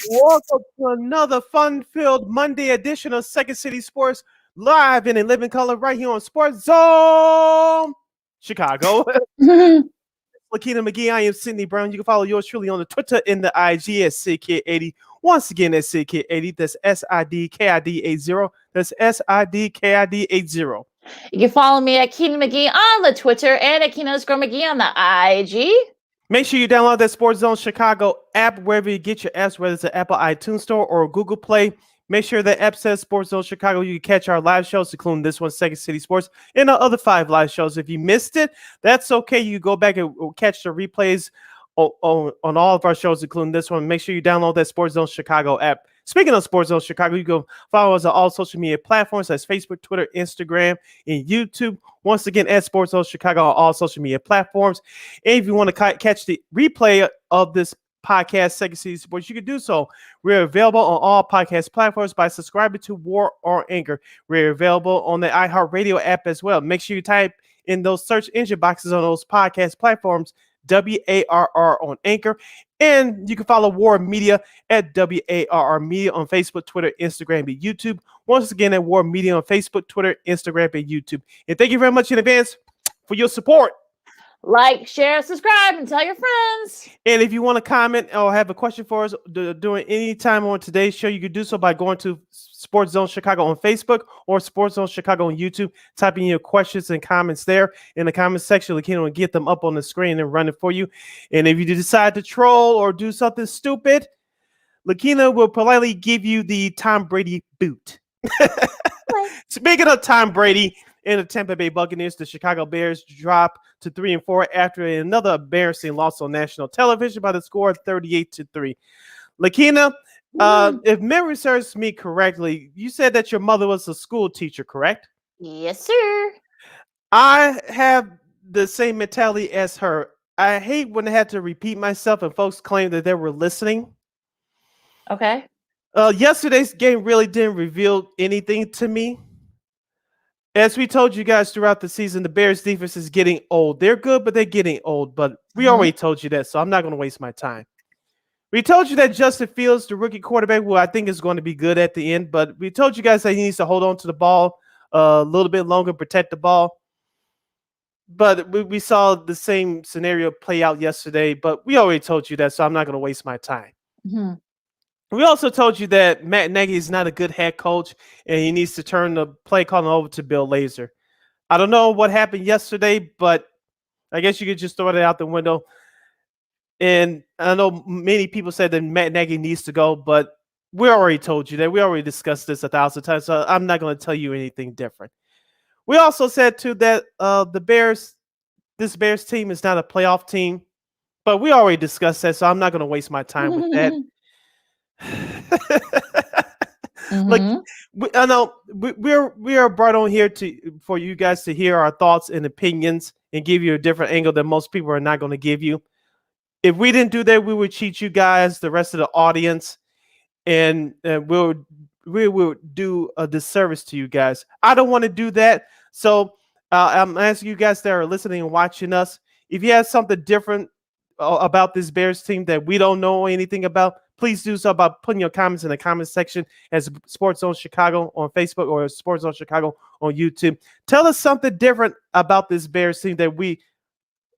Welcome to another fun-filled Monday edition of Second City Sports, live and in living color right here on Sports Zone Chicago. Lakeena McGee, I am Sydney Brown. You can follow yours truly on the Twitter and the IG at SidKid80. Once again, that's SidKid80. That's SIDKID80. That's SIDKID80. You can follow me at Keenan McGee on the Twitter and at Keenan_McGee on the IG. Make sure you download that Sports Zone Chicago app wherever you get your apps, whether it's an Apple iTunes Store or Google Play. Make sure the app says Sports Zone Chicago. You can catch our live shows, including this one, Second City Sports, and our other 5 live shows. If you missed it, that's okay. You go back and catch the replays on all of our shows, including this one. Make sure you download that Sports Zone Chicago app. Speaking of Sports Zone Chicago, you can follow us on all social media platforms. That's Facebook, Twitter, Instagram, and YouTube. Once again, at Sports Zone Chicago on all social media platforms. And if you want to catch the replay of this podcast, Second City Sports, you can do so. We're available on all podcast platforms by subscribing to War or Anchor. We're available on the iHeartRadio app as well. Make sure you type in those search engine boxes on those podcast platforms, WARR on Anchor. And you can follow War Media at WARR Media on Facebook, Twitter, Instagram, and YouTube. Once again, at War Media on Facebook, Twitter, Instagram, and YouTube. And thank you very much in advance for your support. Like, share, subscribe, and tell your friends. And if you want to comment or have a question for us during any time on today's show, you can do so by going to Sports Zone Chicago on Facebook or Sports Zone Chicago on YouTube. Type in your questions and comments there in the comment section. Lakeena will get them up on the screen and run it for you. And if you decide to troll or do something stupid, Lakeena will politely give you the Tom Brady boot. Speaking of Tom Brady and the Tampa Bay Buccaneers, the Chicago Bears drop to 3-4 after another embarrassing loss on national television by the score of 38-3. Lakeena, if memory serves me correctly, you said that your mother was a school teacher, correct? Yes, sir. I have the same mentality as her. I hate when I had to repeat myself and folks claim that they were listening. Okay. Yesterday's game really didn't reveal anything to me. As we told you guys throughout the season, the Bears defense is getting old. They're good, but they're getting old. But we already told you that, so I'm not going to waste my time. We told you that Justin Fields, the rookie quarterback, who I think is going to be good at the end, but we told you guys that he needs to hold on to the ball a little bit longer, protect the ball. But we saw the same scenario play out yesterday, but we already told you that, so I'm not going to waste my time. We also told you that Matt Nagy is not a good head coach, and he needs to turn the play calling over to Bill Lazor. I don't know what happened yesterday, but I guess you could just throw it out the window. And I know many people said that Matt Nagy needs to go, but we already told you that. We already discussed this 1,000 times, so I'm not going to tell you anything different. We also said, too, that this Bears team is not a playoff team, but we already discussed that, so I'm not going to waste my time with that. Like I know we are brought on here for you guys to hear our thoughts and opinions and give you a different angle that most people are not going to give you. If we didn't do that, we would cheat you guys, the rest of the audience, and we will do a disservice to you guys. I don't want to do that, so I'm asking you guys that are listening and watching us, if you have something different about this Bears team that we don't know anything about, please do so by putting your comments in the comment section as Sports Zone Chicago on Facebook or Sports Zone Chicago on YouTube. Tell us something different about this Bears team that we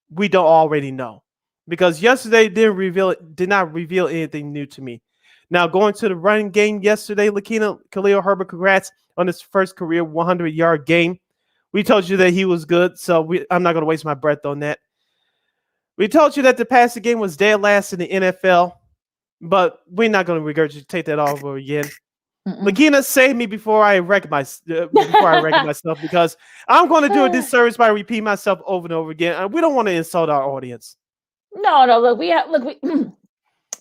don't already know. Because yesterday did not reveal anything new to me. Now, going to the running game yesterday, Lakeena, Khalil Herbert, congrats on his first career 100-yard game. We told you that he was good, so I'm not going to waste my breath on that. We told you that the passing game was dead last in the NFL. But we're not going to regurgitate that all over again. Lakeena, save me before I wreck myself, because I'm going to do a disservice by repeating myself over and over again. We don't want to insult our audience. No. Look,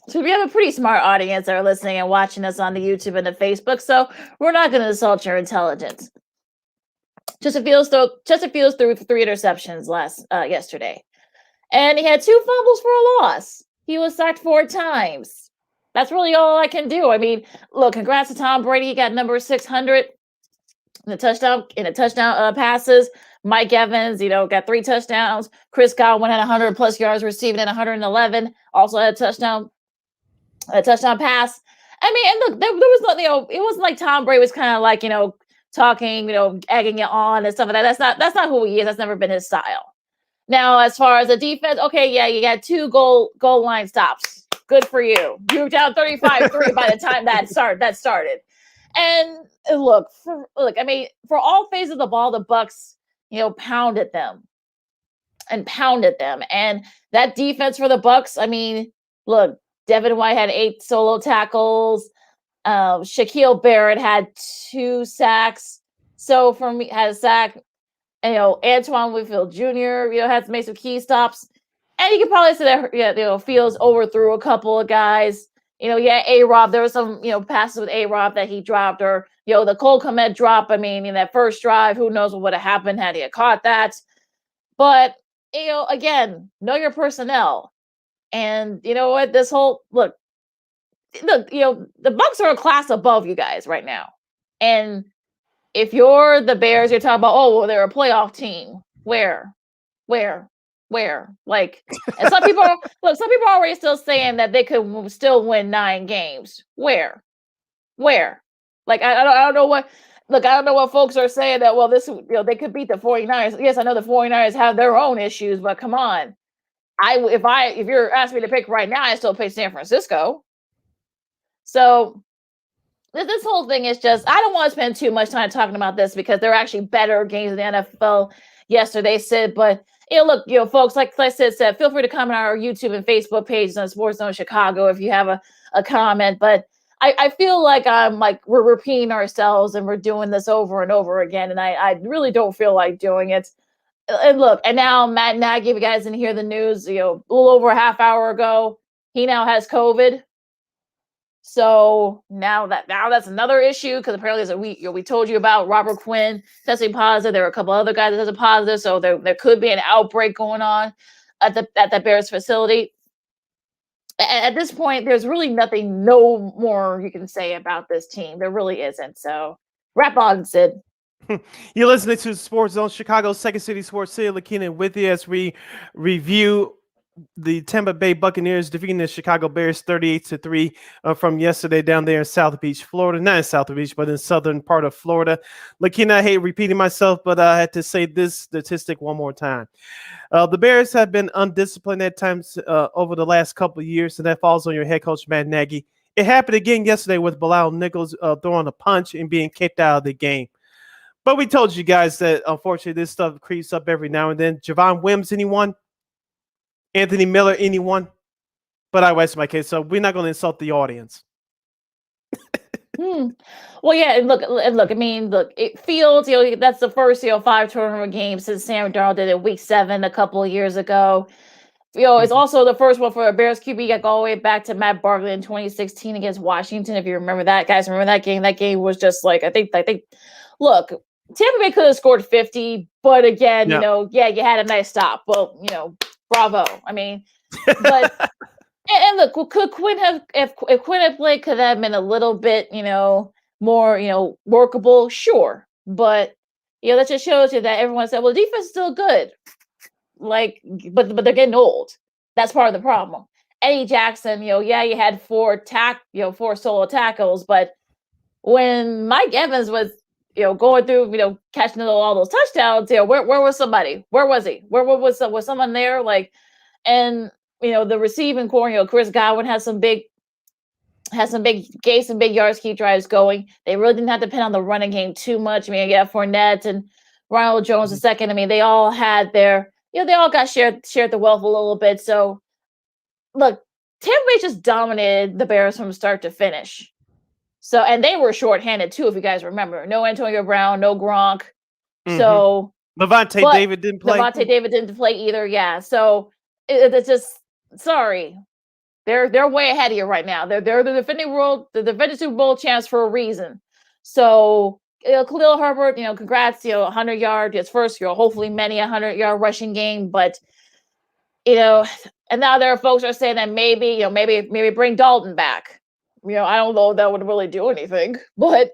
so we have a pretty smart audience that are listening and watching us on the YouTube and the Facebook. So we're not going to insult your intelligence. Justin Fields threw 3 interceptions yesterday, and he had 2 fumbles for a loss. He was sacked 4 times. That's really all I can do. I mean, look, congrats to Tom Brady. He got number 600 in the touchdown passes. Mike Evans, got 3 touchdowns. Chris Godwin had 100+ yards receiving and 111. Also had a touchdown. a touchdown pass. I mean, and look, there was nothing, it wasn't like Tom Brady was kind of like, talking, egging it on and stuff like that. That's not who he is. That's never been his style. Now, as far as the defense, okay, yeah, you got 2 goal line stops. Good for you. You were down 35-3 by the time that started. And look, I mean, for all phases of the ball, the Bucs, pounded them. And that defense for the Bucs, I mean, look, Devin White had 8 solo tackles. Shaquille Barrett had 2 sacks. So for me, had a sack. And, Antoine Winfield Jr., had to make some key stops. And you could probably say that, Fields overthrew a couple of guys. A-Rob, there was some, passes with A-Rob that he dropped, or, the Cole Kmet drop. I mean, in that first drive, who knows what would have happened had he caught that. But, again, know your personnel. And you know what? Look, the Bucs are a class above you guys right now. And if you're the Bears, you're talking about, oh, well, they're a playoff team. Where? Like, and some people are already still saying that they could still win 9 games. Where? Like, I don't know what. Look, I don't know what folks are saying that, well, this, they could beat the 49ers. Yes, I know the 49ers have their own issues, but come on. If you're asking me to pick right now, I still pick San Francisco. So this whole thing is just, I don't want to spend too much time talking about this because there are actually better games in the NFL yesterday, Sid. But look, folks, like Sid said, feel free to comment on our YouTube and Facebook pages on Sports Zone Chicago if you have a comment. But I feel like we're repeating ourselves and we're doing this over and over again, and I really don't feel like doing it. And look, and now Matt Nagy, if you guys didn't hear the news, a little over a half hour ago, he now has COVID. So now that's another issue, because apparently we told you about Robert Quinn testing positive. There were a couple other guys that tested positive, so there could be an outbreak going on at the Bears facility. At this point, there's really no more you can say about this team. There really isn't. So wrap on, Sid. You're listening to Sports Zone Chicago, Second City Sports City. Lakeena with you as we review the Tampa Bay Buccaneers defeating the Chicago Bears 38-3 from yesterday down there in South Beach, Florida. Not in South Beach, but in southern part of Florida. Lakeena, I hate repeating myself, but I had to say this statistic one more time. The Bears have been undisciplined at times over the last couple of years, and that falls on your head coach, Matt Nagy. It happened again yesterday with Bilal Nichols throwing a punch and being kicked out of the game. But we told you guys that, unfortunately, this stuff creeps up every now and then. Javon Wims, anyone? Anthony Miller, anyone? But I rest my case, so we're not going to insult the audience. Well, yeah, and look. I mean, it feels, that's the first, 5 tournament games since Sam Darnold did it week 7 a couple of years ago. It's also the first one for a Bears QB that go all the way back to Matt Barkley in 2016 against Washington. If you remember that, guys, remember that game? That game was just like, I think. Look, Tampa Bay could have scored 50, but again, you had a nice stop. Well, bravo. I mean, but and look, could Quinn have if Quinn had played, could that have been a little bit, more, workable? Sure, but that just shows you that everyone said, well, the defense is still good. Like, but they're getting old. That's part of the problem. Eddie Jackson, you had 4 solo tackles, but when Mike Evans was going through, catching all those touchdowns, where was somebody? Where was he? Was someone there? Like, and the receiving core, Chris Godwin has some big yards, keep drives going. They really didn't have to depend on the running game too much. I mean, Fournette and Ronald Jones II. I mean, they all had their, they all got shared the wealth a little bit. So look, Tampa Bay just dominated the Bears from start to finish. So, and they were shorthanded too, if you guys remember. No Antonio Brown, no Gronk. So Levante David didn't play. Levante David didn't play either. Yeah. So it's just, sorry, they're way ahead of you right now. They're the defending Super Bowl champs for a reason. So Khalil Herbert, congrats, 100 yard, his first, hopefully many 100-yard rushing game. But and now there are folks who are saying that maybe bring Dalton back. I don't know if that would really do anything, but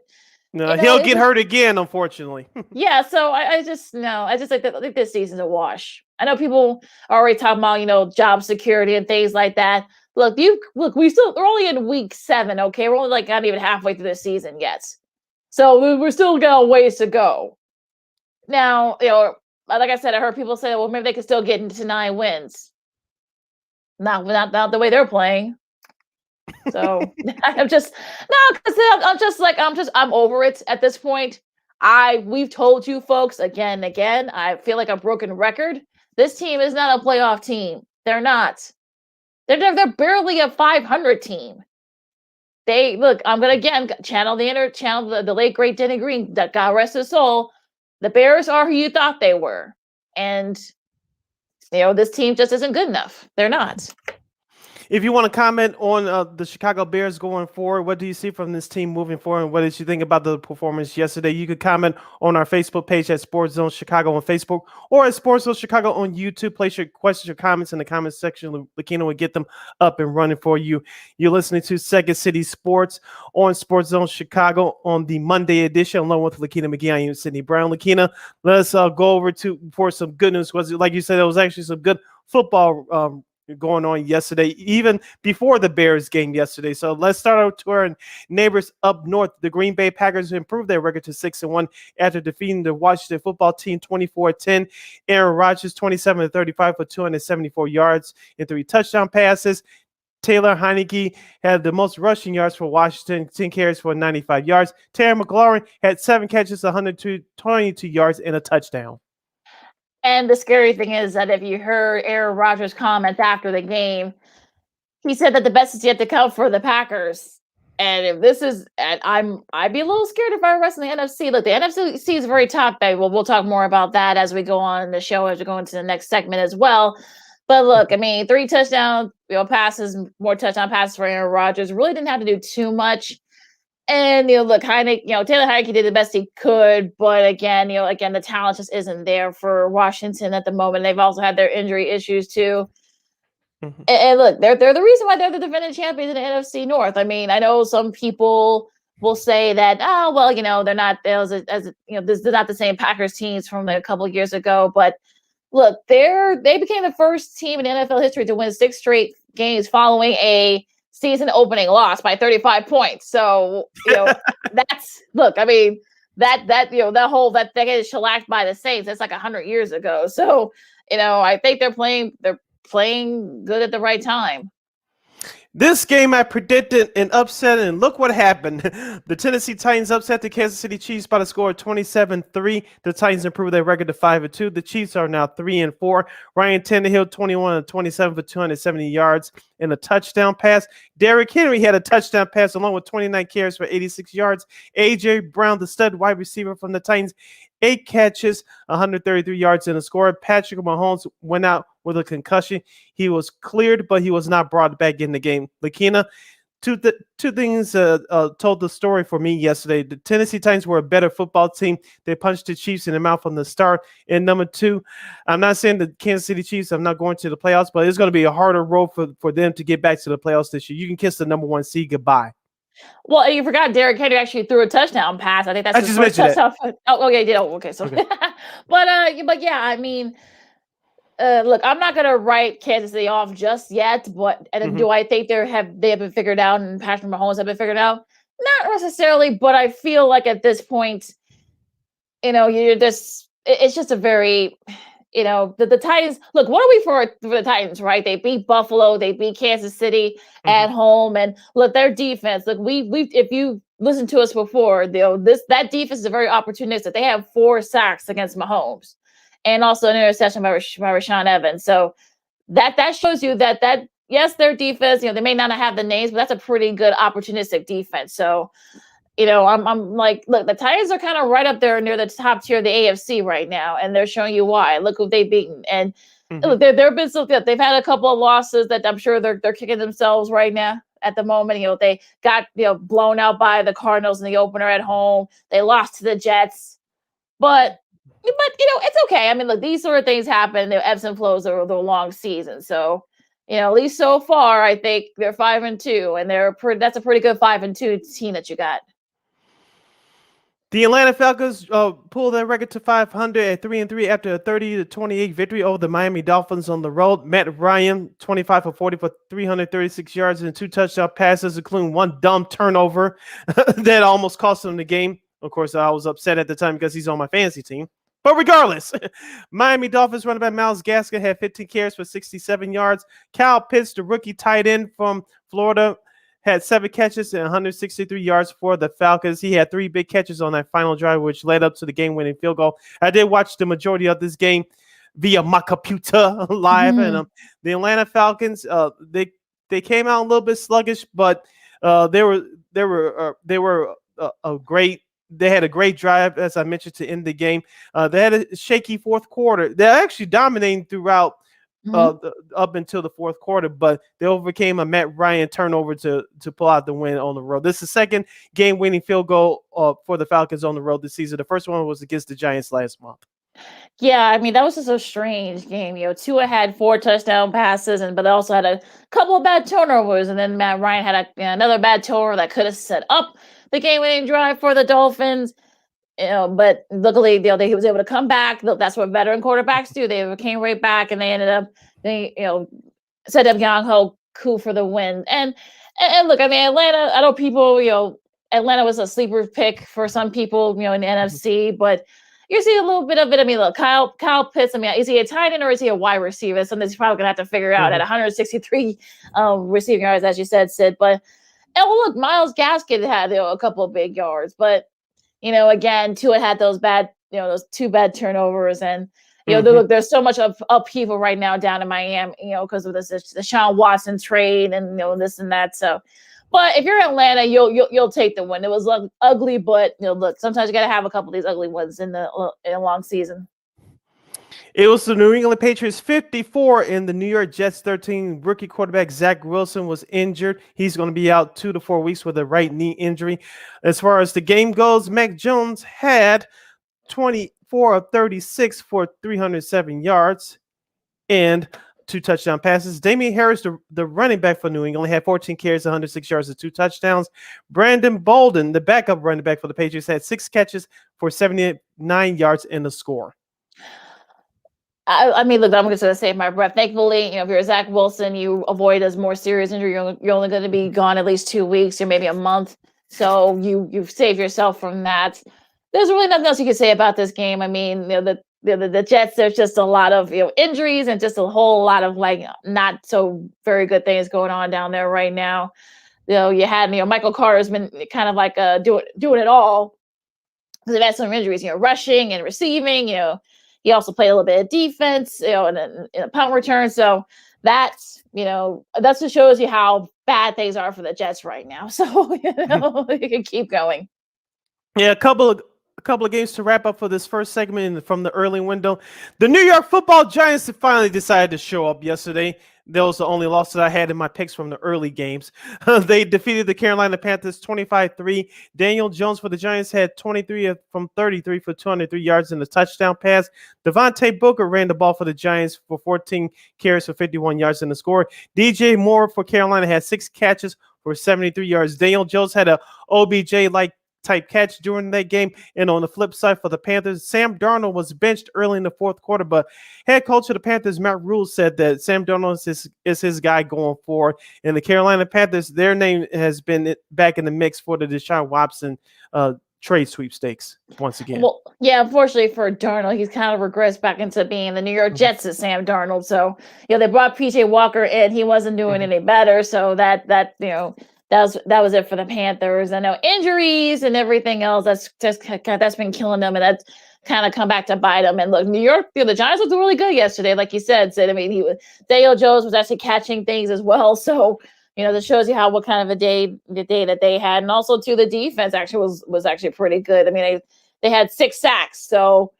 no, he'll get hurt again, unfortunately. Yeah, so I think this season's a wash. I know people are already talking about, job security and things like that. Look, we're only in week 7, okay? We're only like not even halfway through the season yet. So we're still got a ways to go. Now, like I said, I heard people say, well, maybe they could still get into 9 wins. Not the way they're playing. So I'm just because I'm over it at this point. We've told you folks again and again. I feel like a broken record. This team is not a playoff team. They're not. They're barely a 500 team. I'm gonna again channel the late great Denny Green, that God rest his soul. The Bears are who you thought they were, and this team just isn't good enough. They're not. If you want to comment on the Chicago Bears going forward, what do you see from this team moving forward? And what did you think about the performance yesterday? You could comment on our Facebook page at Sports Zone Chicago on Facebook or at Sports Zone Chicago on YouTube. Place your questions or comments in the comments section. Lakeena will get them up and running for you. You're listening to Second City Sports on Sports Zone Chicago on the Monday edition, along with Lakeena McGee. I am Sydney Brown. Lakeena, let's go over for some good news. Like you said, there was actually some good football going on yesterday, even before the Bears game yesterday. So let's start out to our neighbors up north. The Green Bay Packers improved their record to 6-1 after defeating the Washington football team 24-10. Aaron Rodgers 27-35 for 274 yards and 3 touchdown passes. Taylor Heineke had the most rushing yards for Washington, 10 carries for 95 yards. Terry McLaurin had 7 catches, 122 yards, and a touchdown. And the scary thing is that if you heard Aaron Rodgers' comments after the game, he said that the best is yet to come for the Packers. And if this is, I'd be a little scared if I were wrestling the NFC. Look, the NFC is very top. We'll talk more about that as we go on in the show, as we go into the next segment as well. But look, I mean, 3 touchdown passes, more touchdown passes for Aaron Rodgers. Really didn't have to do too much. And look, Taylor Heineke did the best he could, but again, the talent just isn't there for Washington at the moment. They've also had their injury issues too. Mm-hmm. And look, they're the reason why they're the defending champions in the NFC North. I mean, I know some people will say that, they're not they're not the same Packers teams from a couple of years ago, but look, they became the first team in NFL history to win 6 straight games following a season opening loss by 35 points. So, that's look, I mean, that they get shellacked by the Saints. That's like 100 years ago. So, I think they're playing good at the right time. This game I predicted an upset, and look what happened. The Tennessee Titans upset the Kansas City Chiefs by the score of 27-3. The Titans improved their record to 5-2. The Chiefs are now 3-4. Ryan Tannehill 21-27 for 270 yards and a touchdown pass. Derrick Henry had a touchdown pass along with 29 carries for 86 yards. A.J. Brown, the stud wide receiver from the Titans, 8 catches, 133 yards in a score. Patrick Mahomes went out with a concussion. He was cleared, but he was not brought back in the game. Lakeena, two things told the story for me yesterday. The Tennessee Titans were a better football team. They punched the Chiefs in the mouth from the start. And number 2, I'm not saying the Kansas City Chiefs are not going to the playoffs, but it's going to be a harder road for them to get back to the playoffs this year. You can kiss the number 1 seed goodbye. Well, you forgot Derrick Henry actually threw a touchdown pass. I think that's his first touchdown. Oh, okay, did. Oh, okay. So, okay. but yeah, I mean, look, I'm not gonna write Kansas City off just yet. But do I think they have been figured out and Patrick Mahomes have been figured out? Not necessarily, but I feel like at this point, it's just a very. The Titans, look, what are we for the Titans, right? They beat Buffalo, they beat Kansas City at home, and look, their defense, look, if you listened to us before, that defense is very opportunistic. They have 4 sacks against Mahomes and also an interception by Rashaan Evans. So that shows you that yes, their defense, they may not have the names, but that's a pretty good opportunistic defense. So I'm like, look, the Titans are kind of right up there near the top tier of the AFC right now, and they're showing you why. Look who they've beaten, and look, they've been so good. They've had a couple of losses that I'm sure they're kicking themselves right now at the moment. They got blown out by the Cardinals in the opener at home. They lost to the Jets, but it's okay. I mean, look, these sort of things happen. The ebbs and flows over the long season. So at least so far, I think they're 5-2, and that's a pretty good 5-2 team that you got. The Atlanta Falcons pulled their record to 500 at 3-3 after a 30-28 victory over the Miami Dolphins on the road. Matt Ryan, 25 for 40 for 336 yards and 2 touchdown passes, including 1 dumb turnover that almost cost him the game. Of course, I was upset at the time because he's on my fantasy team. But regardless, Miami Dolphins running back Myles Gaskin had 15 carries for 67 yards. Kyle Pitts, the rookie tight end from Florida, had 7 catches and 163 yards for the Falcons. He had 3 big catches on that final drive, which led up to the game-winning field goal. I did watch the majority of this game via my computer live, and the Atlanta Falcons they came out a little bit sluggish, but they were a great. They had a great drive, as I mentioned, to end the game. They had a shaky fourth quarter. They're actually dominating throughout. Up until the fourth quarter, but they overcame a Matt Ryan turnover to pull out the win on the road. This is the second game-winning field goal for the Falcons on the road this season. The first one was against the Giants last month. Yeah, I mean, that was just a strange game. Tua had 4 touchdown passes, but also had a couple of bad turnovers, and then Matt Ryan had another bad turnover that could have set up the game-winning drive for the Dolphins. But luckily, he was able to come back. That's what veteran quarterbacks do. They came right back, and they ended up set up Yang-Ho Koo for the win. And look, I mean, Atlanta. I know people. Atlanta was a sleeper pick for some people. In the NFC, but you see a little bit of it. I mean, look, Kyle Pitts. I mean, is he a tight end or is he a wide receiver? Something he's probably gonna have to figure out at 163 receiving yards, as you said, Sid. But look, Myles Gaskin had a couple of big yards, but. Again, Tua had those 2 bad turnovers, and look, there's so much upheaval right now down in Miami, because of this Deshaun Watson trade and this and that. So, but if you're Atlanta, you'll take the win. It was ugly, but look, sometimes you got to have a couple of these ugly ones in a long season. It was the New England Patriots 54 and the New York Jets 13. Rookie quarterback Zach Wilson was injured. He's going to be out 2 to 4 weeks with a right knee injury. As far as the game goes, Mac Jones had 24 of 36 for 307 yards and 2 touchdown passes. Damian Harris, the running back for New England, had 14 carries, 106 yards, and 2 touchdowns. Brandon Bolden, the backup running back for the Patriots, had 6 catches for 79 yards and a score. I mean, look, I'm just going to save my breath. Thankfully, if you're Zach Wilson, you avoid a more serious injury. You're only going to be gone at least 2 weeks or maybe a month. So you've saved yourself from that. There's really nothing else you can say about this game. I mean, the Jets, there's just a lot of injuries and just a whole lot of not so very good things going on down there right now. You had Michael Carter's been kind of doing it all because they've had some injuries. Rushing and receiving. He also played a little bit of defense, in a punt return. So that's just shows you how bad things are for the Jets right now. So you can keep going. Yeah, a couple of games to wrap up for this first segment from the early window. The New York Football Giants finally decided to show up yesterday. That was the only loss that I had in my picks from the early games. They defeated the Carolina Panthers 25-3. Daniel Jones for the Giants had 23 from 33 for 203 yards and a touchdown pass. Devontae Booker ran the ball for the Giants for 14 carries for 51 yards and a score. DJ Moore for Carolina had 6 catches for 73 yards. Daniel Jones had a OBJ-like type catch during that game. And on the flip side for the Panthers, Sam Darnold was benched early in the fourth quarter, but head coach of the Panthers, Matt Rule, said that Sam Darnold is his guy going forward. And the Carolina Panthers, their name has been back in the mix for the Deshaun Watson trade sweepstakes once again. Well, yeah, unfortunately for Darnold, he's kind of regressed back into being the New York Jets' Sam Darnold. So, they brought PJ Walker in. He wasn't doing any better. So that was it for the Panthers. I know injuries and everything else that's been killing them, and that's kind of come back to bite them. And look, New York, the Giants looked really good yesterday, like you said. I mean, Daniel Jones was actually catching things as well. So that shows you what kind of the day that they had, and also too, the defense actually was actually pretty good. I mean, they had 6 sacks, so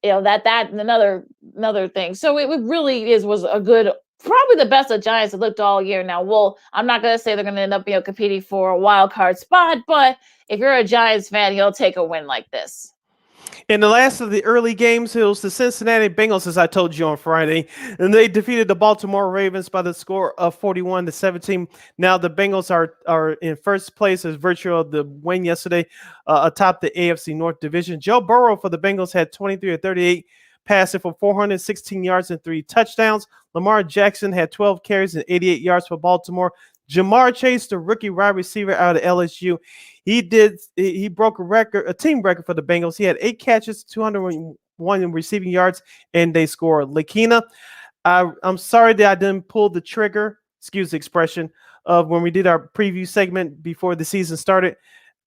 that another thing. So it really was a good. Probably the best the Giants have looked all year now. Well, I'm not going to say they're going to end up competing for a wild card spot, but if you're a Giants fan, you'll take a win like this. In the last of the early games, it was the Cincinnati Bengals, as I told you on Friday, and they defeated the Baltimore Ravens by the score of 41-17. Now the Bengals are in first place as virtue of the win yesterday atop the AFC North Division. Joe Burrow for the Bengals had 23 of 38, passing for 416 yards and 3 touchdowns. Lamar Jackson had 12 carries and 88 yards for Baltimore. Jamar Chase, the rookie wide receiver out of LSU, he broke a team record for the Bengals. He had 8 catches, 201 receiving yards, and they scored. Lakeena, I'm sorry that I didn't pull the trigger, excuse the expression, of when we did our preview segment before the season started.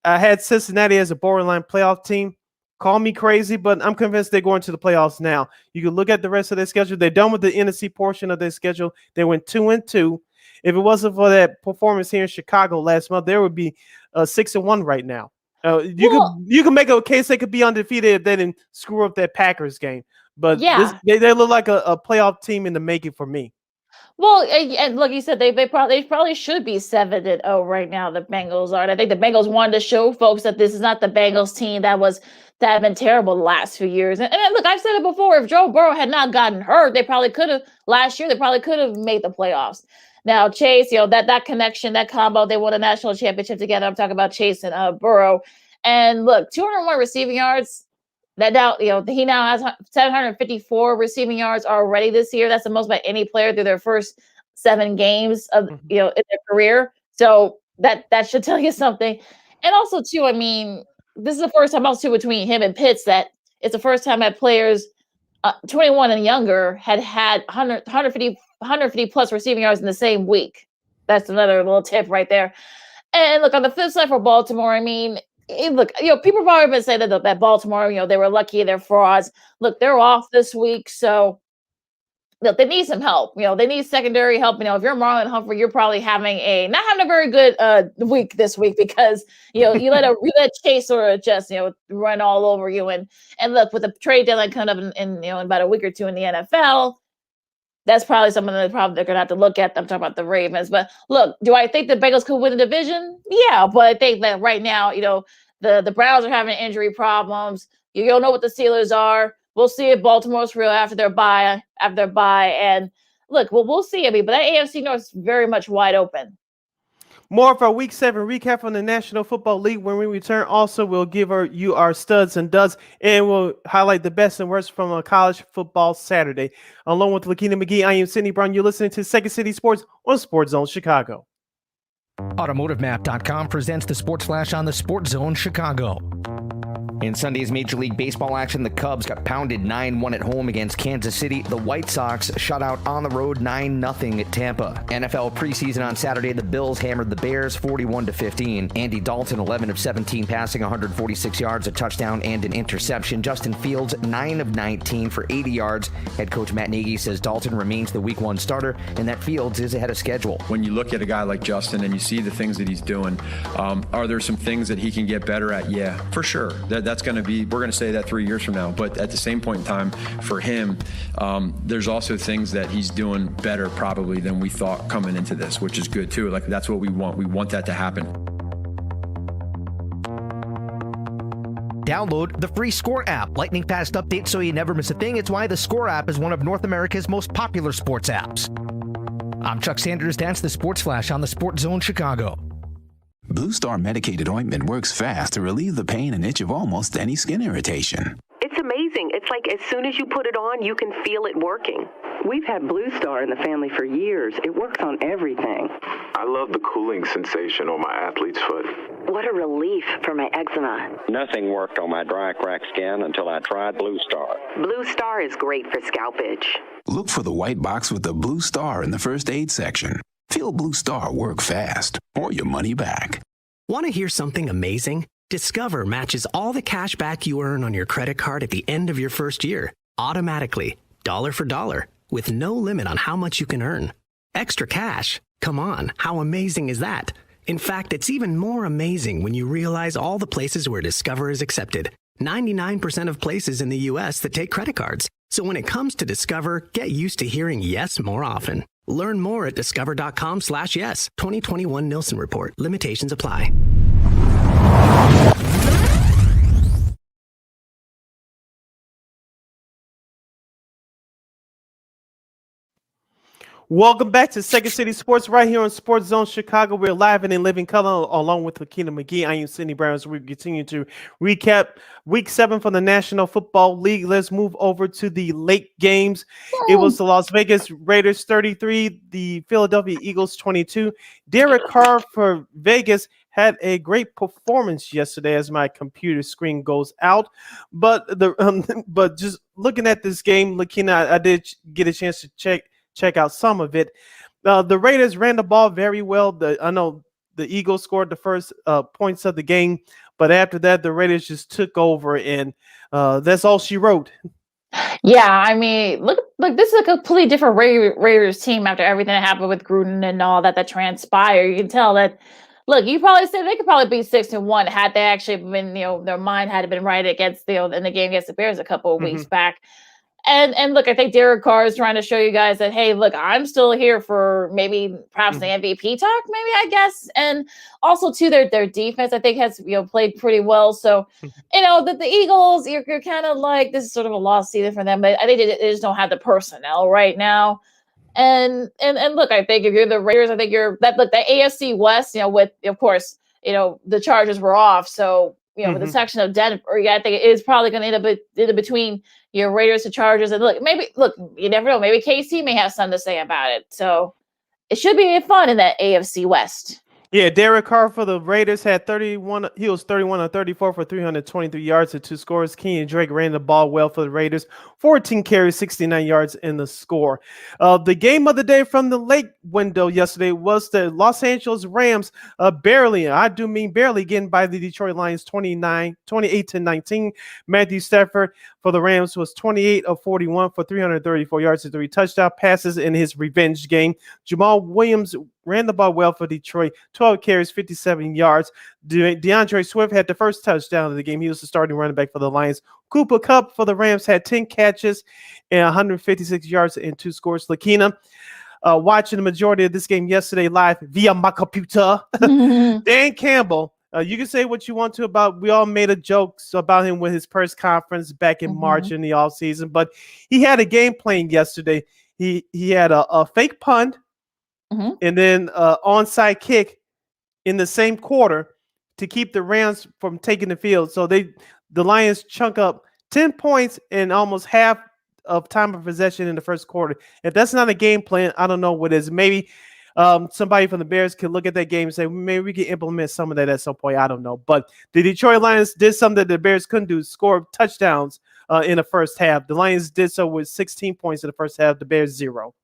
I had Cincinnati as a borderline playoff team. Call me crazy, but I'm convinced they're going to the playoffs now. You can look at the rest of their schedule. They're done with the NFC portion of their schedule. They went 2-2. If it wasn't for that performance here in Chicago last month, there would be 6-1 right now. You can make a case they could be undefeated if they didn't screw up that Packers game. But they look like a playoff team in the making for me. Well, and like you said, they probably should be 7-0 right now. The Bengals are. And I think the Bengals wanted to show folks that this is not the Bengals team that had been terrible the last few years. And look, I've said it before. If Joe Burrow had not gotten hurt, they probably could have made the playoffs. Now, Chase, that connection, that combo, they won a national championship together. I'm talking about Chase and Burrow. And look, 201 receiving yards. That now, he now has 754 receiving yards already this year. That's the most by any player through their first 7 games of in their career. So that should tell you something. And also, too, I mean, this is the first time also between him and Pitts that it's the first time that players 21 and younger had 150 plus receiving yards in the same week. That's another little tip right there. And look, on the flip side for Baltimore, I mean, look, people have already been saying that Baltimore, they were lucky, they're frauds. Look, they're off this week, so look, they need some help. They need secondary help. If you're Marlon Humphrey, you're probably not having a very good week this week because you let Chase sort of just run all over you. And look, with the trade deadline coming up in about a week or two in the NFL, that's probably something that they're gonna have to look at. I'm talking about the Ravens, but look, do I think the Bengals could win the division? Yeah, but I think that right now, the Browns are having injury problems. You don't know what the Steelers are. We'll see if Baltimore's real after their bye. And look, we'll see. I mean, but that AFC North is very much wide open. More of our Week 7 recap from the National Football League. When we return, also, we'll give you our studs and duds, and we'll highlight the best and worst from a college football Saturday. Along with Lakeena McGee, I am Sidney Brown. You're listening to Second City Sports on Sports Zone Chicago. AutomotiveMap.com presents the Sports Flash on the Sports Zone Chicago. In Sunday's Major League Baseball action, the Cubs got pounded 9-1 at home against Kansas City. The White Sox shut out on the road 9-0 at Tampa. NFL preseason on Saturday, the Bills hammered the Bears 41-15. Andy Dalton, 11 of 17, passing 146 yards, a touchdown, and an interception. Justin Fields, 9 of 19 for 80 yards. Head coach Matt Nagy says Dalton remains the Week 1 starter and that Fields is ahead of schedule. When you look at a guy like Justin and you see the things that he's doing, are there some things that he can get better at? Yeah, for sure. That's going to be, we're going to say that 3 years from now. But at the same point in time, for him, there's also things that he's doing better probably than we thought coming into this, which is good too. Like, that's what we want. We want that to happen. Download the free Score app. Lightning fast updates so you never miss a thing. It's why the Score app is one of North America's most popular sports apps. I'm Chuck Sanders. That's the Sports Flash on the Sports Zone Chicago. Blue Star medicated ointment works fast to relieve the pain and itch of almost any skin irritation. It's amazing. It's like as soon as you put it on, you can feel it working. We've had Blue Star in the family for years. It works on everything. I love the cooling sensation on my athlete's foot. What a relief for my eczema. Nothing worked on my dry, cracked skin until I tried Blue Star. Blue Star is great for scalp itch. Look for the white box with the Blue Star in the first aid section. Feel Blue Star work fast or your money back. Want to hear something amazing? Discover matches all the cash back you earn on your credit card at the end of your first year, automatically, dollar for dollar, with no limit on how much you can earn. Extra cash? Come on, how amazing is that? In fact, it's even more amazing when you realize all the places where Discover is accepted. 99% of places in the U.S. that take credit cards. So when it comes to Discover, get used to hearing yes more often. Learn more at discover.com/yes. 2021 Nielsen Report. Limitations apply. Welcome back to Second City Sports right here on Sports Zone Chicago. We're live and in living color along with Lakeena McGee. I am Sidney Brown. So we continue to recap Week 7 for the National Football League. Let's move over to the late games. It was the Las Vegas Raiders 33, the Philadelphia Eagles 22. Derek Carr for Vegas had a great performance yesterday as my computer screen goes out. But but just looking at this game, Lakeena, I did get a chance to check out some of it. The Raiders ran the ball very well. I know the Eagles scored the first points of the game, but after that, the Raiders just took over, and that's all she wrote. Yeah, I mean, look, this is a completely different Raiders team after everything that happened with Gruden and all that transpired. You can tell that. Look, you probably said they could probably be 6-1 had they actually been, their mind had been right against, in the game against the Bears a couple of weeks back. And look, I think Derek Carr is trying to show you guys that, hey, look, I'm still here for perhaps the MVP talk, maybe, I guess. And also, too, their defense, I think, has played pretty well. So, the Eagles, you're kind of like, this is sort of a lost season for them, but I think they just don't have the personnel right now. And look, I think if you're the Raiders, I think the AFC West, with, of course, the Chargers were off. So, with the section of Denver, I think it is probably going to end up between your Raiders to Chargers. And look, you never know. Maybe KC may have something to say about it. So it should be fun in that AFC West. Yeah, Derek Carr for the Raiders had 31. He was 31 on 34 for 323 yards and 2 scores. Kenyon Drake ran the ball well for the Raiders. 14 carries, 69 yards in the score. The game of the day from the late window yesterday was the Los Angeles Rams barely, I do mean barely, getting by the Detroit Lions 28-19. Matthew Stafford for the Rams was 28 of 41 for 334 yards and 3 touchdown passes in his revenge game. Jamal Williams ran the ball well for Detroit, 12 carries, 57 yards. DeAndre Swift had the first touchdown of the game. He was the starting running back for the Lions. Cooper Kupp for the Rams had 10 catches and 156 yards and 2 scores. Lakeena, watching the majority of this game yesterday live via my computer. Dan Campbell, you can say what you want to about, we all made a joke about him with his press conference back in March in the offseason, but he had a game plan yesterday. He had a fake punt, and then onside kick in the same quarter to keep the Rams from taking the field. So the Lions chunk up 10 points in almost half of time of possession in the first quarter. If that's not a game plan, I don't know what is. Maybe somebody from the Bears could look at that game and say, maybe we can implement some of that at some point. I don't know. But the Detroit Lions did something that the Bears couldn't do, score touchdowns in the first half. The Lions did so with 16 points in the first half. The Bears 0.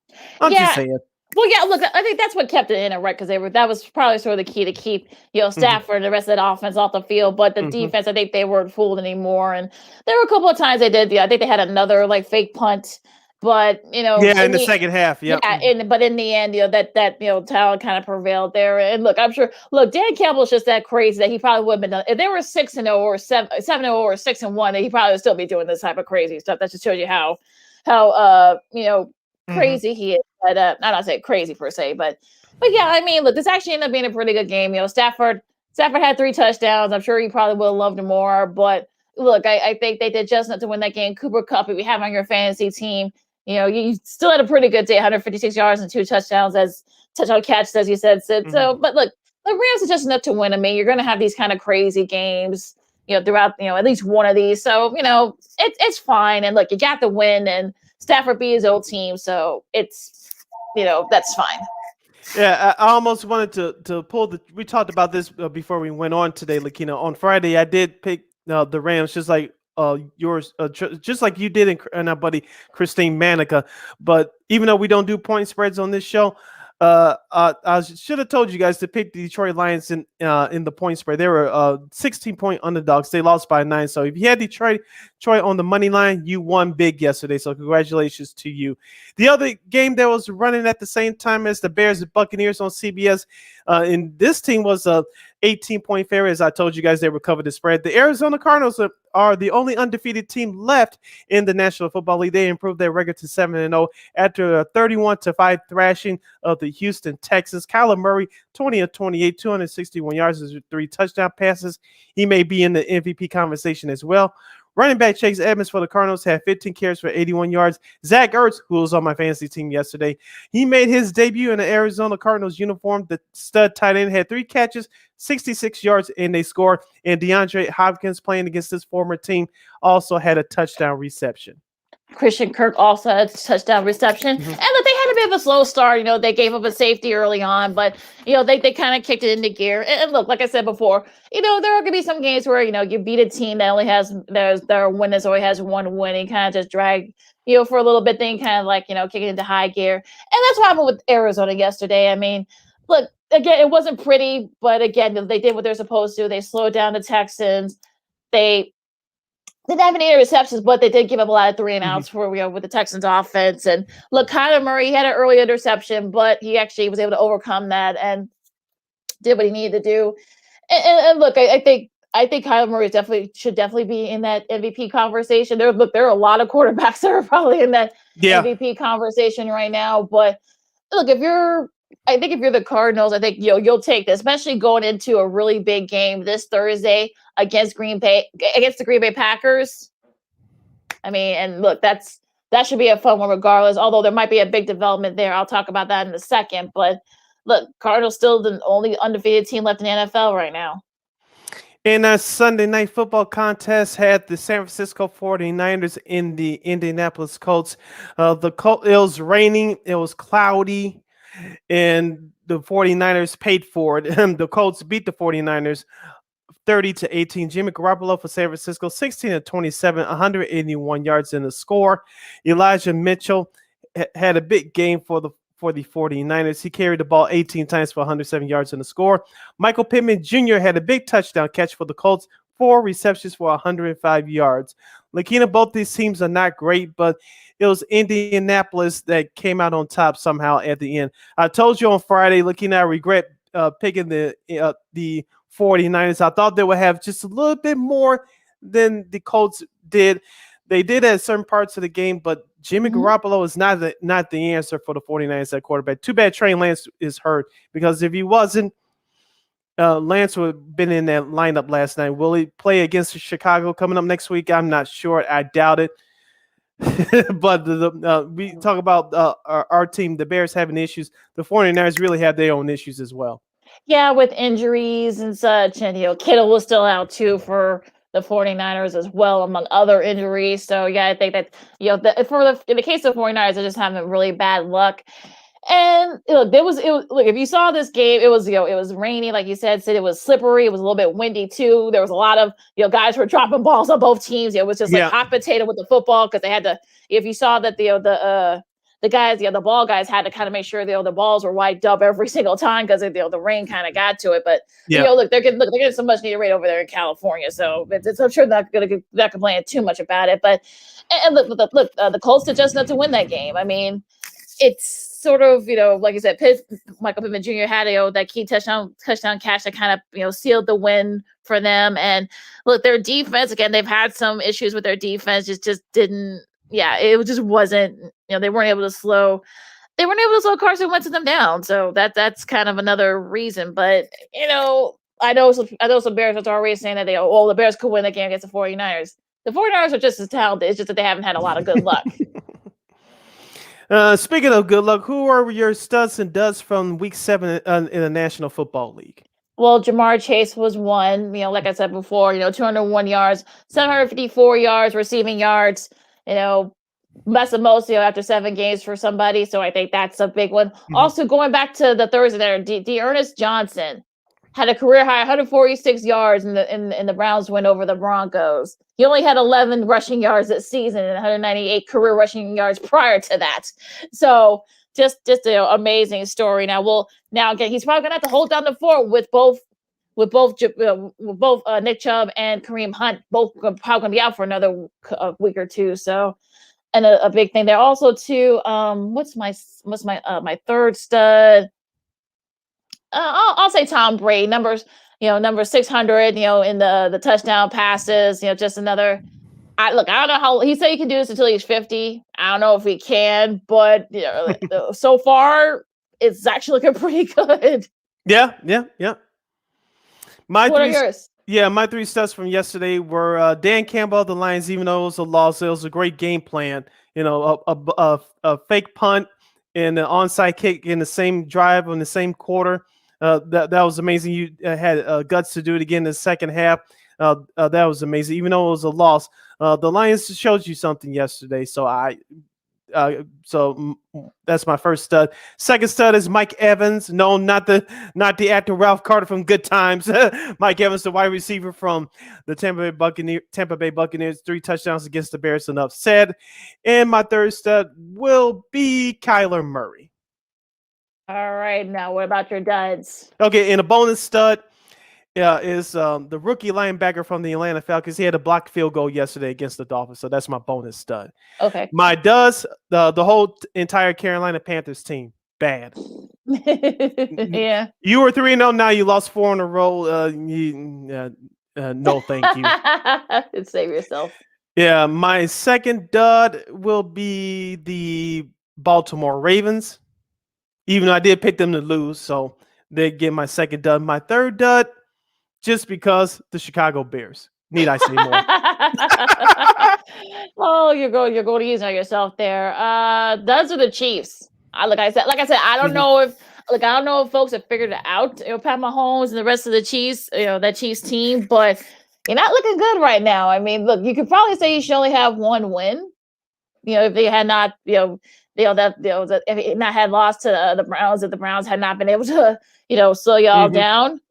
I'm just saying. Well, yeah, look, I think that's what kept it in it, right? Because that was probably sort of the key to keep, Stafford and the rest of that offense off the field. But the defense, I think they weren't fooled anymore. And there were a couple of times they did. I think they had another fake punt. But in the second half, but in the end, that talent kind of prevailed there. And look, I'm sure. Look, Dan Campbell's just that crazy that he probably would have been done if they were 6-0 or 7-0 or 6-1. That he probably would still be doing this type of crazy stuff. That just shows you how crazy he is. But I'm not saying crazy per se, but yeah, I mean, look, this actually ended up being a pretty good game. Stafford had 3 touchdowns. I'm sure he probably would have loved him more. But look, I think they did just enough to win that game. Cooper Kupp, if you have on your fantasy team, you still had a pretty good day, 156 yards and 2 touchdowns as touchdown catches, as you said, Sid. So, but look, the Rams are just enough to win. I mean, you're going to have these kind of crazy games, throughout, at least one of these. So, it's fine. And look, you got the win, and Stafford beat his old team, so it's, that's fine. Yeah, I almost wanted to pull we talked about this before we went on today, Lakeena. On Friday, I did pick the Rams, just like yours, just like you did and our buddy Christine Manica. But even though we don't do point spreads on this show, I should have told you guys to pick the Detroit Lions in the point spread. They were 16-point underdogs. They lost by 9. So if you had Detroit on the money line, you won big yesterday. So congratulations to you. The other game that was running at the same time as the Bears and Buccaneers on CBS, and this team was a 18-point favorite. As I told you guys, they recovered the spread. The Arizona Cardinals are the only undefeated team left in the National Football League. They improved their record to 7-0 after a 31-5 thrashing of the Houston Texans. Kyler Murray, 20 of 28, 261 yards, 3 touchdown passes. He may be in the MVP conversation as well. Running back Chase Edmonds for the Cardinals had 15 carries for 81 yards. Zach Ertz, who was on my fantasy team yesterday, he made his debut in the Arizona Cardinals uniform. The stud tight end had 3 catches, 66 yards, and they scored. And DeAndre Hopkins, playing against his former team, also had a touchdown reception. Christian Kirk also had a touchdown reception. And look, they had a bit of a slow start. They gave up a safety early on, but, they kind of kicked it into gear. And look, like I said before, there are going to be some games where, you beat a team that only has, their win is only has one win and kind of just drag, for a little bit, then kind of like, kick it into high gear. And that's what happened with Arizona yesterday. I mean, look, again, it wasn't pretty, but again, they did what they're supposed to. They slowed down the Texans. They didn't have any interceptions, but they did give up a lot of 3 and outs for with the Texans offense. And look, Kyler Murray had an early interception, but he actually was able to overcome that and did what he needed to do. And look, I think Kyler Murray should definitely be in that MVP conversation. There are a lot of quarterbacks that are probably in that MVP conversation right now. But look, if you're the Cardinals, I think you'll take this, especially going into a really big game this Thursday against the Green Bay Packers. I mean, and look, that should be a fun one regardless, although there might be a big development there. I'll talk about that in a second. But look, Cardinals still the only undefeated team left in the NFL right now. In a Sunday night football contest had the San Francisco 49ers in the Indianapolis Colts. It was raining, it was cloudy, and the 49ers paid for it. The Colts beat the 49ers 30-18. Jimmy Garoppolo for San Francisco, 16-27, 181 yards in the score. Elijah Mitchell had a big game for the 49ers. He carried the ball 18 times for 107 yards in the score. Michael Pittman Jr. had a big touchdown catch for the Colts, 4 receptions for 105 yards. Lakeena, both these teams are not great, but it was Indianapolis that came out on top somehow at the end. I told you on Friday, Lakeena, I regret picking the 49ers. I thought they would have just a little bit more than the Colts did. They did at certain parts of the game, but Jimmy Garoppolo is not the answer for the 49ers at quarterback. Too bad Trey Lance is hurt, because if he wasn't, Lance would have been in that lineup last night. Will he play against Chicago coming up next week? I'm not sure. I doubt it. But we talk about our team, the Bears, having issues. The 49ers really have their own issues as well. Yeah, with injuries and such. And, Kittle was still out too for the 49ers as well, among other injuries. So, yeah, I think that, in the case of 49ers, they're just having really bad luck. And look, if you saw this game, it was rainy, like you said, Sid. It was slippery. It was a little bit windy too. There was a lot of guys who were dropping balls on both teams. It was just like hot potato with the football, because they had to. If you saw that the guys, the ball guys had to kind of make sure the balls were wiped up every single time, because the rain kind of got to it. But look, they're getting so much needed rain over there in California, so I'm sure not complaining too much about it. But and look, the Colts did just enough to win that game. I mean, it's sort of, like you said, Michael Pittman Jr. had that key touchdown catch that kind of, sealed the win for them. And look, their defense, again, they've had some issues with their defense, just didn't, it just wasn't, they weren't able to slow Carson Wentz them down. So that's kind of another reason. But, I know some Bears are already saying that the Bears could win the game against the 49ers. The 49ers are just as talented. It's just that they haven't had a lot of good luck. Speaking of good luck, who are your studs and duds from Week 7 in the National Football League? Well, Jamar Chase was one. Like I said before, 201 yards, 754 yards, receiving yards. That's the most after 7 games for somebody. So I think that's a big one. Also, going back to the Thursday there, D'Ernest Johnson had a career high 146 yards in the Browns win over the Broncos. He only had 11 rushing yards this season and 198 career rushing yards prior to that. So just an amazing story. Now again, he's probably gonna have to hold down the fort with both Nick Chubb and Kareem Hunt, both probably gonna be out for another week or two. So, and a big thing there also too. What's my third stud? I'll say Tom Brady, number 600, in the touchdown passes, just another. I don't know how he said he can do this until he's 50. I don't know if he can, but so far it's actually looking pretty good. Yeah. What are yours? Yeah, my 3 studs from yesterday were Dan Campbell of the Lions. Even though it was a loss, it was a great game plan. You know, a fake punt and an onside kick in the same drive in the same quarter. That was amazing. You had guts to do it again in the second half. That was amazing. Even though it was a loss, the Lions showed you something yesterday. So that's my first stud. Second stud is Mike Evans. No, not the actor Ralph Carter from Good Times. Mike Evans, the wide receiver from the Tampa Bay Buccaneers, 3 touchdowns against the Bears, enough said. And my third stud will be Kyler Murray. All right, now what about your duds? Okay, and a bonus stud is the rookie linebacker from the Atlanta Falcons. He had a blocked field goal yesterday against the Dolphins, so that's my bonus stud. Okay. My duds, the whole entire Carolina Panthers team, bad. Yeah. You were 3-0, now you lost 4 in a row. No, thank you. Save yourself. Yeah, my second dud will be the Baltimore Ravens, even though I did pick them to lose, so they get my second dud. My third dud, just because the Chicago Bears. Need I say more? Oh, you're going to use on yourself there. Duds are the Chiefs. Like I said, I don't know if folks have figured it out. Pat Mahomes and the rest of the Chiefs, that Chiefs team, but you're not looking good right now. I mean, look, you could probably say you should only have 1 win. If they had not, if it not had lost to the Browns, if the Browns had not been able to, slow y'all down.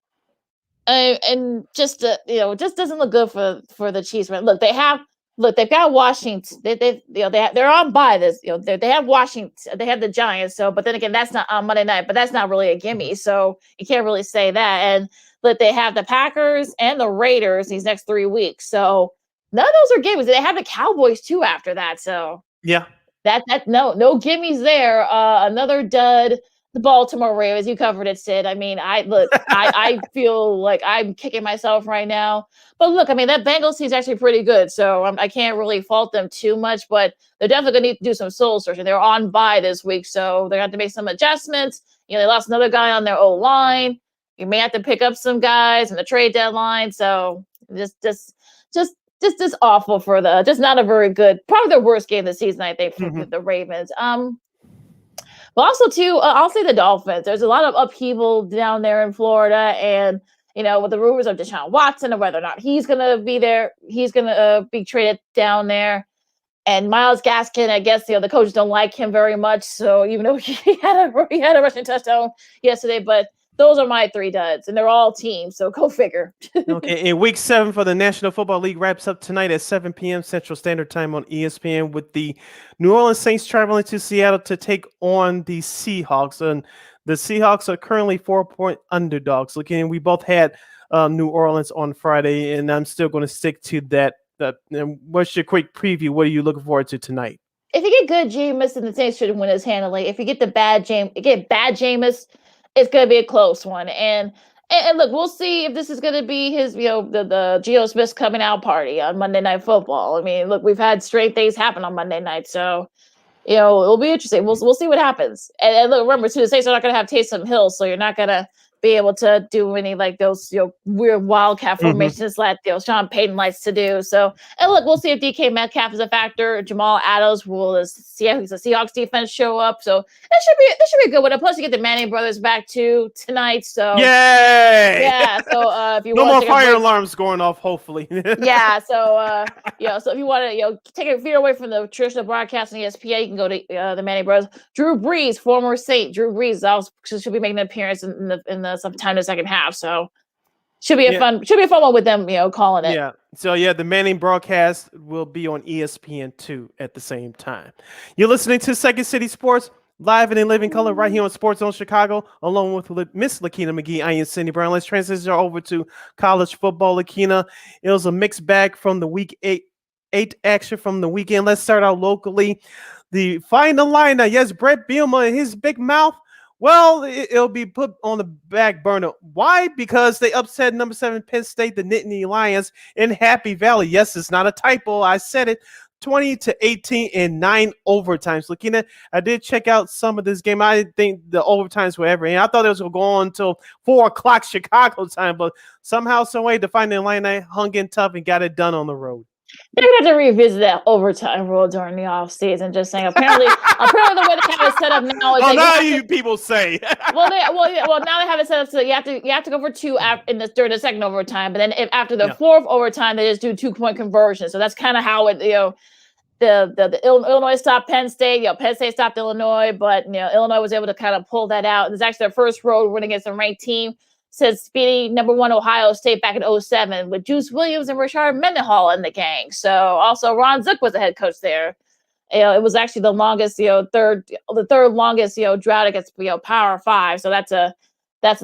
And just just doesn't look good for the Chiefs. Look, they've got Washington. They're on bye this. They have Washington. They have the Giants. So, but then again, that's not on Monday night. But that's not really a gimme. So you can't really say that. And but they have the Packers and the Raiders these next 3 weeks. So none of those are gimmies. They have the Cowboys too after that. So yeah, that no gimmies there. Another dud. The Baltimore Ravens, you covered it, Sid. I mean, I feel like I'm kicking myself right now. But look, I mean, that Bengals team is actually pretty good, so I can't really fault them too much. But they're definitely going to need to do some soul searching. They're on bye this week, so they're going to have to make some adjustments. They lost another guy on their O-line. You may have to pick up some guys in the trade deadline. So just awful for just not a very good, probably the worst game of the season, I think, for the Ravens. But also, too, I'll say the Dolphins. There's a lot of upheaval down there in Florida. And, with the rumors of Deshaun Watson and whether or not he's going to be there, he's going to be traded down there. And Myles Gaskin, I guess, the coaches don't like him very much. So even though he had a rushing touchdown yesterday, but those are my 3 duds, and they're all teams. So go figure. Okay, and Week 7 for the National Football League wraps up tonight at 7 p.m. Central Standard Time on ESPN with the New Orleans Saints traveling to Seattle to take on the Seahawks. And the Seahawks are currently 4-point underdogs. Looking, we both had New Orleans on Friday, and I'm still going to stick to that. And what's your quick preview? What are you looking forward to tonight? If you get good Jameis, and the Saints should win his handily. If you get bad Jameis, it's going to be a close one. And look, we'll see if this is going to be his, the Geno Smith coming out party on Monday Night Football. I mean, look, we've had strange things happen on Monday night. So, it'll be interesting. We'll see what happens. And look, remember, too, the Saints are not going to have Taysom Hill, so you're not going to be able to do any like those weird wildcat formations like Sean Payton likes to do. So, and look, we'll see if DK Metcalf is a factor. Jamal Adams will the Seahawks defense show up. So this should be a good one. And plus, you get the Manning brothers back too tonight. So yay! Yeah. So if you no want more fire alarms going off, hopefully. Yeah. So so if you want to take a feet away from the traditional broadcast on ESPN, you can go to the Manning brothers. Drew Brees, former Saint Drew Brees, should be making an appearance in the sometime in the second half. So should be a fun one with them, calling it. Yeah. So the Manning broadcast will be on ESPN2 at the same time. You're listening to Second City Sports live and in living color right here on Sports Zone Chicago, along with Miss Lakeena McGee. I am Cindy Brown. Let's transition over to college football. Lakeena, it was a mixed bag from the week 8 action from the weekend. Let's start out locally. The final lineup, yes, Brett Bielema and his big mouth. Well, it'll be put on the back burner. Why? Because they upset number 7 Penn State, the Nittany Lions, in Happy Valley. Yes, it's not a typo. I said it. 20-18 in 9 overtimes. Lakeena, I did check out some of this game. I didn't think the overtimes were ever in. I thought it was going to go on until 4 o'clock Chicago time, but somehow, some way, Defiant Illini hung in tough and got it done on the road. They're gonna have to revisit that overtime rule during the off season. Just saying. Apparently the way they have it set up now is now you people say. Well, now they have it set up so you have to go for 2 during the second overtime, but then after the 4th overtime, they just do 2-point conversion. So that's kind of how it the Illinois stopped Penn State. Penn State stopped Illinois, but Illinois was able to kind of pull that out. It was actually their first road win against a ranked team since speedy number 1 Ohio State back in 2007 with Juice Williams and Rashard Mendenhall in the gang. So also Ron Zook was the head coach there. It was actually the longest, third longest, drought against Power 5. So that's a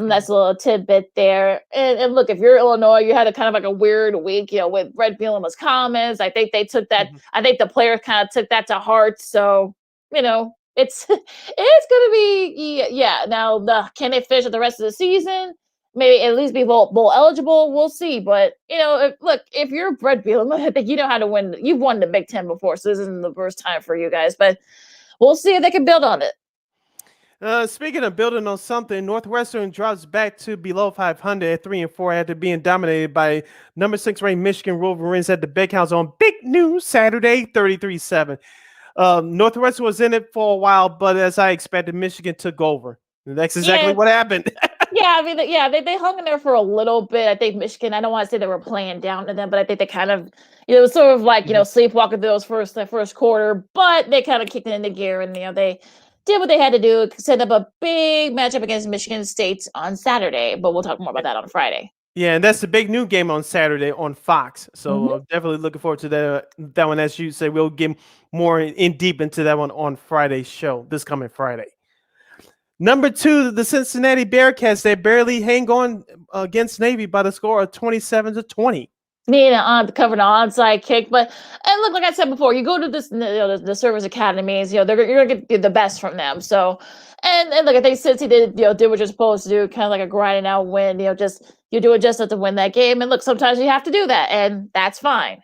nice little tidbit there. And look, if you're Illinois, you had a kind of like a weird week, with Red Bielema's comments. I think they took that. I think the players kind of took that to heart. So it's going to be Now, can they finish the rest of the season? Maybe at least be bowl eligible. We'll see. But if you're Red Bielema, I think you know how to win. You've won the Big Ten before, so this isn't the first time for you guys. But we'll see if they can build on it. Speaking of building on something, Northwestern drops back to below 500 at 3-4 after being dominated by number 6 ranked Michigan Wolverines at the Big House on Big News Saturday, 33-7. Northwestern was in it for a while, but as I expected, Michigan took over. And that's exactly what happened. They hung in there for a little bit. I think Michigan, I don't want to say they were playing down to them, but I think they kind of, it was sort of like, sleepwalking through the first quarter, but they kind of kicked it into gear and, they did what they had to do, set up a big matchup against Michigan State on Saturday, but we'll talk more about that on Friday. Yeah, and that's the big new game on Saturday on Fox. So definitely looking forward to that one. As you say, we'll get more in deep into that one on Friday's show, this coming Friday. Number 2, the Cincinnati Bearcats, they barely hang on against Navy by the score of 27-20. Covered an onside kick, and look, like I said before, you go to this the service academies, you're gonna get the best from them. So, and look, I think Cincy did what you're supposed to do, kind of like a grinding out win. You're doing just enough to win that game, and look, sometimes you have to do that, and that's fine.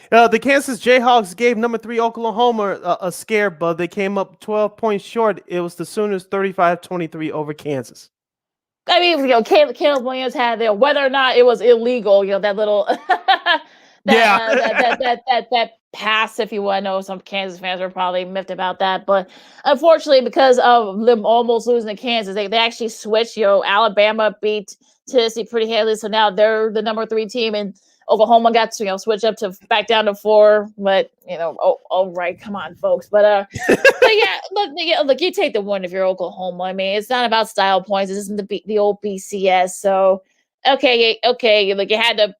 The Kansas Jayhawks gave number 3 Oklahoma a scare, but they came up 12 points short. It was the Sooners 35-23 over Kansas. I mean, Caleb Williams had whether or not it was illegal, that little that pass, if you want to know. Some Kansas fans are probably miffed about that, but unfortunately, because of them almost losing to Kansas, they actually switched. Alabama beat Tennessee pretty handily, so now they're the number 3 team, and Oklahoma got to switch up to back down to 4, but all right, come on, folks. But look, you take the win if you're Oklahoma. I mean, it's not about style points. This isn't the old BCS. So okay, look, you had to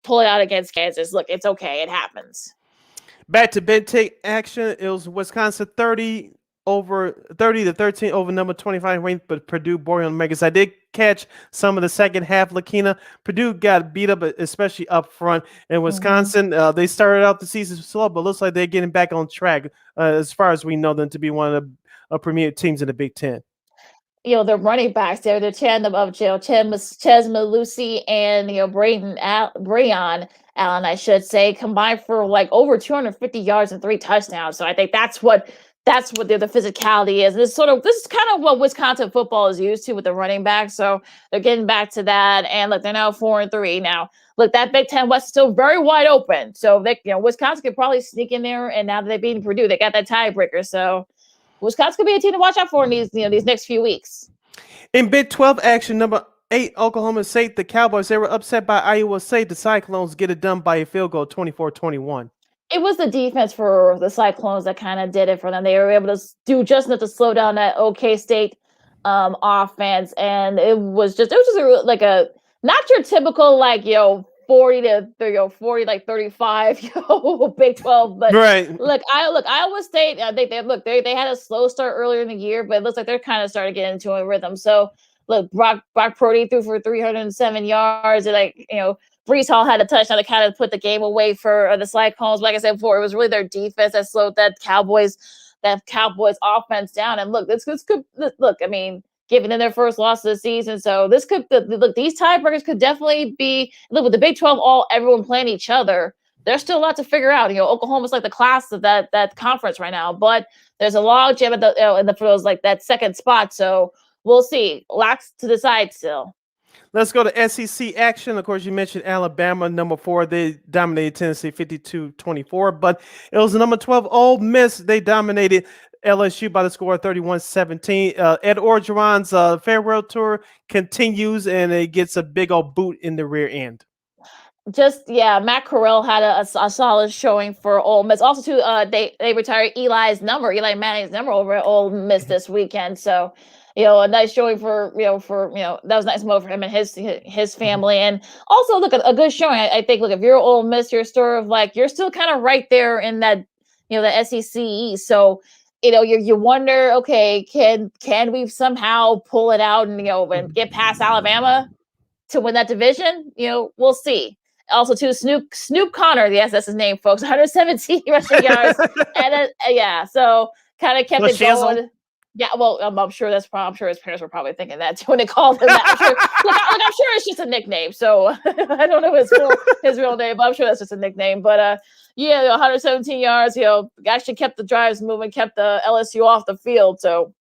pull it out against Kansas. Look, it's okay, it happens. Back to Big Ten action. It was Wisconsin 30-13 over number 25 ranked, but Purdue Boreal Megas. I did catch some of the second half. Lakeena, Purdue got beat up, especially up front. And Wisconsin, they started out the season slow, but looks like they're getting back on track as far as we know them to be one of the premier teams in the Big Ten. The running backs there, the tandem of Ches Malusi and Brayon Allen, I should say, combined for like over 250 yards and 3 touchdowns. So I think that's what the physicality is. This is kind of what Wisconsin football is used to with the running back. So they're getting back to that. And look, they're now 4-3. Now, look, that Big Ten West is still very wide open. So they, Wisconsin could probably sneak in there. And now that they've beaten Purdue, they got that tiebreaker. So Wisconsin could be a team to watch out for in these next few weeks. In Big 12 action, number 8 Oklahoma State, the Cowboys, they were upset by Iowa State. The Cyclones get it done by a field goal, 24-21. It was the defense for the Cyclones that kind of did it for them. They were able to do just enough to slow down that OK State offense, and it was just like a not your typical 40 to 40 like 35 Big 12, but right. Look, Iowa State. They had a slow start earlier in the year, but it looks like they're kind of starting to get into a rhythm. So look, Brock Purdy threw for 307 yards, and Brees Hall had a touchdown to kind of put the game away for the Cyclones. Like I said before, it was really their defense that slowed that Cowboys offense down. And look, this could look. I mean, giving them their first loss of the season, so these tiebreakers could definitely be with the Big 12 everyone playing each other. there's still a lot to figure out. Oklahoma's like the class of that conference right now, but there's a log jam at for those like that second spot. So we'll see. Lots to decide still. Let's go to SEC action. Of course, you mentioned Alabama, number 4. They dominated Tennessee 52-24, but it was number 12, Ole Miss. They dominated LSU by the score of 31-17. Ed Orgeron's farewell tour continues, and it gets a big old boot in the rear end. Matt Corral had a solid showing for Ole Miss. Also, too, they retired Eli Manning's number over at Ole Miss this weekend. So, a nice showing for that was a nice move for him and his family. And also, look, a good showing. I think, look, if you're Ole Miss, you're sort of like, you're still kind of right there in that, the SEC East. So, you wonder, okay, can we somehow pull it out and, and get past Alabama to win that division? We'll see. Also, too, Snoop Connor, yes, that's his name, folks. 117 rushing yards, and so kind of kept it going. Yeah, well, I'm sure his parents were probably thinking that too when they called him that. I'm sure it's just a nickname. So I don't know his real name, but I'm sure that's just a nickname. But 117 yards. Actually kept the drives moving, kept the LSU off the field. So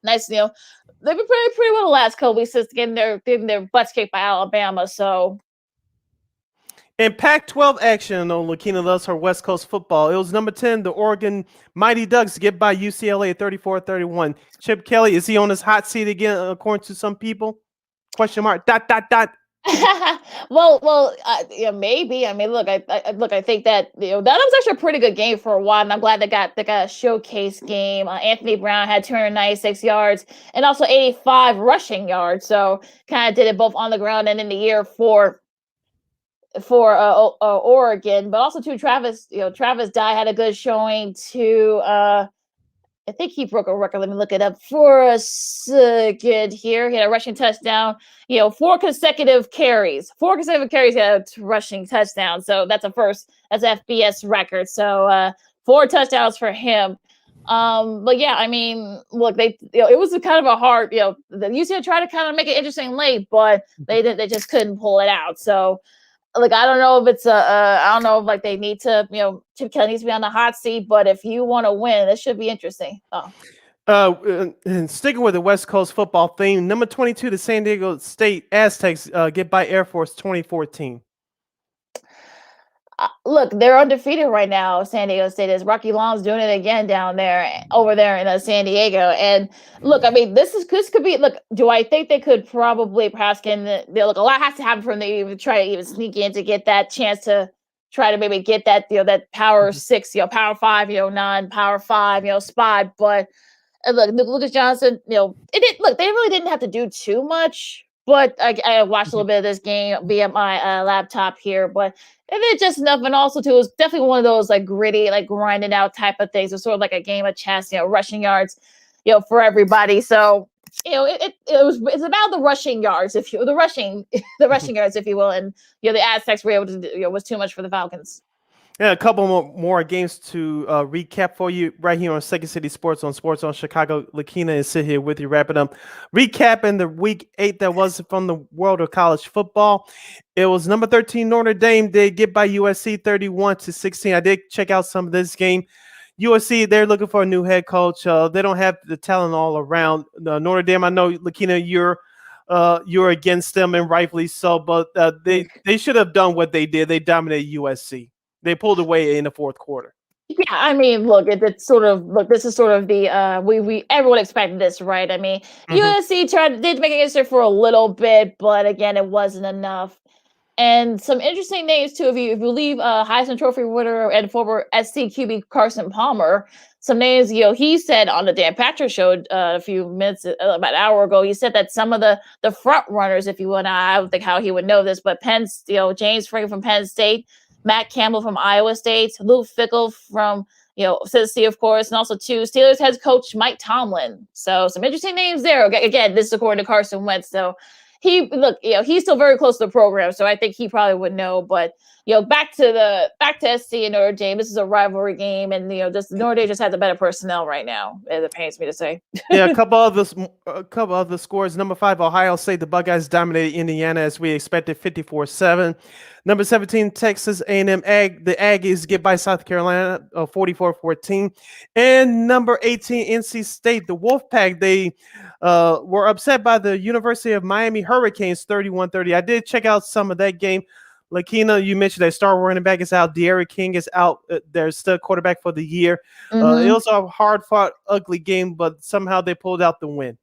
nice. They've been pretty well the last couple weeks since getting their butts kicked by Alabama. So. In Pac-12 action, Lakeena loves her West Coast football. It was number 10, the Oregon Mighty Ducks get by UCLA 34-31. Chip Kelly, is he on his hot seat again, according to some people? Question mark, ... well, maybe. I mean, look, I think that that was actually a pretty good game for a while, and I'm glad they got a showcase game. Anthony Brown had 296 yards and also 85 rushing yards, so kind of did it both on the ground and in the air for Oregon. But also too, Travis Dye had a good showing too. I think he broke a record. Let me look it up for a second here. He had a rushing touchdown. 4 consecutive carries. 4 consecutive carries, he had a rushing touchdown. So that's a first. That's an FBS record. So 4 touchdowns for him. But yeah, I mean, look, it was kind of a hard, the UCLA tried to kind of make it interesting late, but they just couldn't pull it out. So. Like, I don't know if it's I don't know if like they need to, Chip Kelly needs to be on the hot seat, but if you want to win, it should be interesting. And sticking with the West Coast football theme, number 22, the San Diego State Aztecs get by Air Force 2014. Look, they're undefeated right now. San Diego State is. Rocky Long's doing it again over there in San Diego. And look, I mean, this could be. Look, do I think they could probably perhaps look? A lot has to happen for them to even try to even sneak in to get that chance to try to maybe get that that Power 6, Power 5, non-Power 5, spot. But look, Lucas Johnson, look, they really didn't have to do too much. But I watched a little bit of this game via my laptop here, but it's just enough. And also, too, it was definitely one of those like gritty, like grinding out type of things. It's sort of like a game of chess, rushing yards, for everybody. So, it's about the rushing yards, the rushing yards, if you will. And the Aztecs were able to, was too much for the Falcons. Yeah, a couple more games to recap for you right here on Second City Sports on Chicago. Lakeena and Sid here with you, wrapping up. Recapping the week 8 that was from the world of college football. It was number 13 Notre Dame. They get by USC 31-16. I did check out some of this game. USC, they're looking for a new head coach. They don't have the talent all around. Notre Dame, I know, Lakeena, you're against them, and rightfully so, but they should have done what they did. They dominated USC. They pulled away in the fourth quarter. Yeah, I mean, look, this is sort of the we everyone expected this, right? I mean, USC did make it easier for a little bit, but again, it wasn't enough. And some interesting names too. If you leave Heisman Trophy winner and former SC QB Carson Palmer, some names he said on the Dan Patrick show a few minutes, about an hour ago, he said that some of the front runners, if you will, I don't think how he would know this, but James Franklin from Penn State, Matt Campbell from Iowa State, Luke Fickell from Cincinnati, of course, and also Steelers head coach Mike Tomlin. So some interesting names there. Again, this is according to Carson Wentz. So he's still very close to the program, so I think he probably would know. But back to SC and Notre Dame. This is a rivalry game, and just Notre Dame just has the better personnel right now. It pains me to say. Yeah, a couple of the scores. Number 5, Ohio State. The Buckeyes dominated Indiana as we expected, 54-7. Number 17, Texas A&M the Aggies get by South Carolina, 44-14. And number 18, NC State. The Wolfpack, they were upset by the University of Miami Hurricanes, 31-30. I did check out some of that game. Lakeena, you mentioned that star running back is out. De'Aaron King is out. They're still quarterback for the year. It was a hard-fought, ugly game, but somehow they pulled out the win.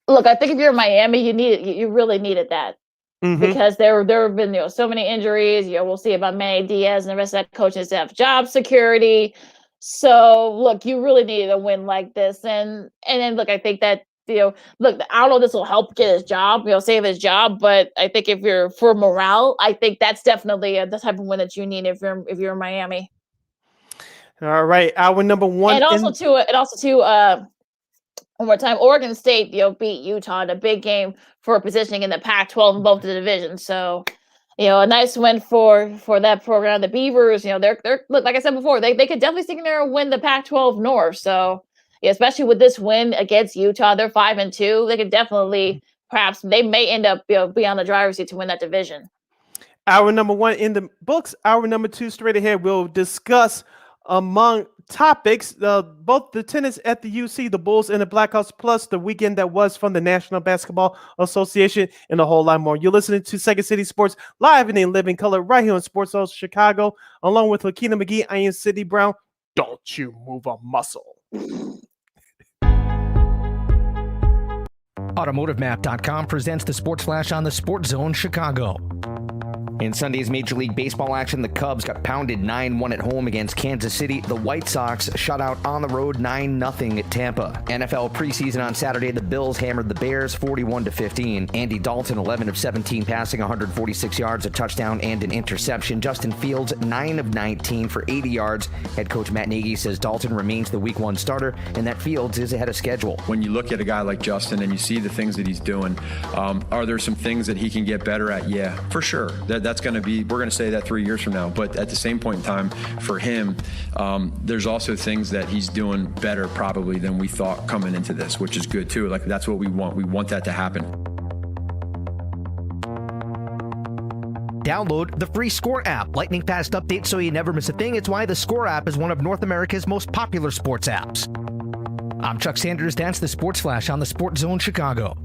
Look, I think if you're Miami, you really needed that. Because there have been so many injuries. We'll see about Manny Diaz and the rest of that coaching staff job security. So look, you really needed a win like this, and then look, I think that look, I don't know if this will help get his job, save his job, but I think if you're for morale, I think that's definitely the type of win that you need if you're in Miami. All right, our number 1, and also too. One more time, Oregon State, beat Utah in a big game for positioning in the Pac-12 in both the divisions. So, a nice win for that program. The Beavers, they're look, like I said before, they could definitely stick in there and win the Pac-12 North. So, especially with this win against Utah, they're 5-2. They could definitely, perhaps, they may end up be on the driver's seat to win that division. Our number 1 in the books. Our number 2 straight ahead. We'll discuss among topics, both the tennis at the UC, the Bulls and the Blackhawks, plus the weekend that was from the National Basketball Association, and a whole lot more. You're listening to Second City Sports live and in living color right here on Sports Zone Chicago, along with Lakeena McGee. I am Sidney Brown. Don't you move a muscle. AutomotiveMap.com presents the Sports Flash on the Sports Zone Chicago. In Sunday's Major League Baseball action, the Cubs got pounded 9-1 at home against Kansas City. The White Sox shut out on the road 9-0 at Tampa. NFL preseason on Saturday, the Bills hammered the Bears 41-15. Andy Dalton, 11 of 17 passing, 146 yards, a touchdown, and an interception. Justin Fields, 9 of 19 for 80 yards. Head coach Matt Nagy says Dalton remains the Week 1 starter and that Fields is ahead of schedule. When you look at a guy like Justin and you see the things that he's doing, are there some things that he can get better at? Yeah, for sure. That's going to be, we're going to say that 3 years from now. But at the same point in time, for him, there's also things that he's doing better probably than we thought coming into this, which is good too. Like, that's what we want. We want that to happen. Download the free Score app. Lightning fast updates so you never miss a thing. It's why the Score app is one of North America's most popular sports apps. I'm Chuck Sanders. That's the Sports Flash on the Sports Zone Chicago.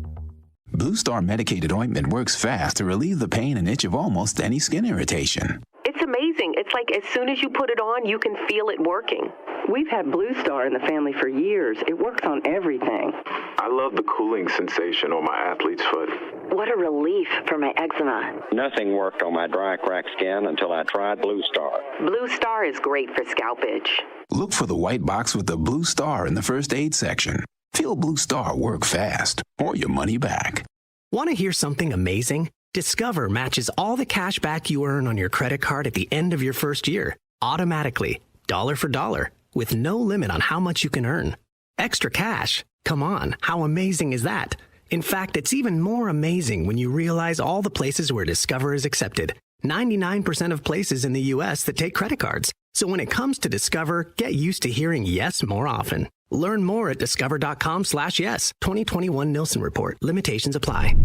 Blue Star medicated ointment works fast to relieve the pain and itch of almost any skin irritation. It's amazing. It's like as soon as you put it on, you can feel it working. We've had Blue Star in the family for years. It works on everything. I love the cooling sensation on my athlete's foot. What a relief for my eczema. Nothing worked on my dry, cracked skin until I tried Blue Star. Blue Star is great for scalp itch. Look for the white box with the blue star in the first aid section. Feel Blue Star work fast or your money back. Want to hear something amazing? Discover matches all the cash back you earn on your credit card at the end of your first year, automatically, dollar for dollar, with no limit on how much you can earn. Extra cash? Come on, how amazing is that? In fact, it's even more amazing when you realize all the places where Discover is accepted. 99% of places in the U.S. that take credit cards. So when it comes to Discover, get used to hearing yes more often. Learn more at discover.com/yes. 2021 Nielsen Report. Limitations apply.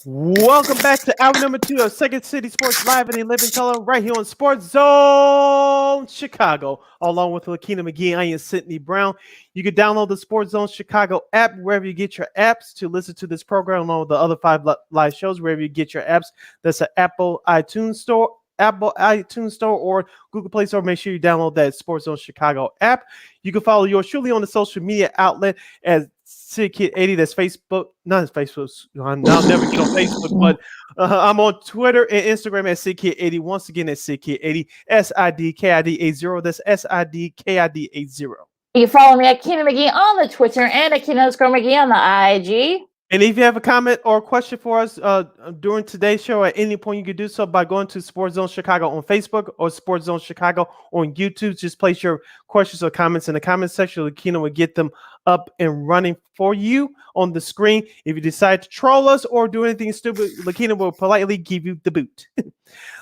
Welcome back to hour number 2 of Second City Sports live and in living color right here on Sports Zone Chicago, along with Lakeena McGee. I am Sidney Brown. You can download the Sports Zone Chicago app wherever you get your apps to listen to this program along with the other 5 live shows wherever you get your apps. That's an Apple iTunes Store, or Google Play Store. Make sure you download that Sports Zone Chicago app. You can follow yours truly on the social media outlet as SidKid80. That's Facebook. Not Facebook. I'll never get on Facebook, but I'm on Twitter and Instagram at SidKid80. Once again, at SidKid80. SIDKID80. That's SIDKID80. You can follow me at Lakeena McGee on the Twitter and at Lakeena_McGee on the IG. And if you have a comment or a question for us during today's show, at any point you can do so by going to Sports Zone Chicago on Facebook or Sports Zone Chicago on YouTube. Just place your questions or comments in the comment section. Lakeena will get them up and running for you on the screen. If you decide to troll us or do anything stupid, Lakeena will politely give you the boot.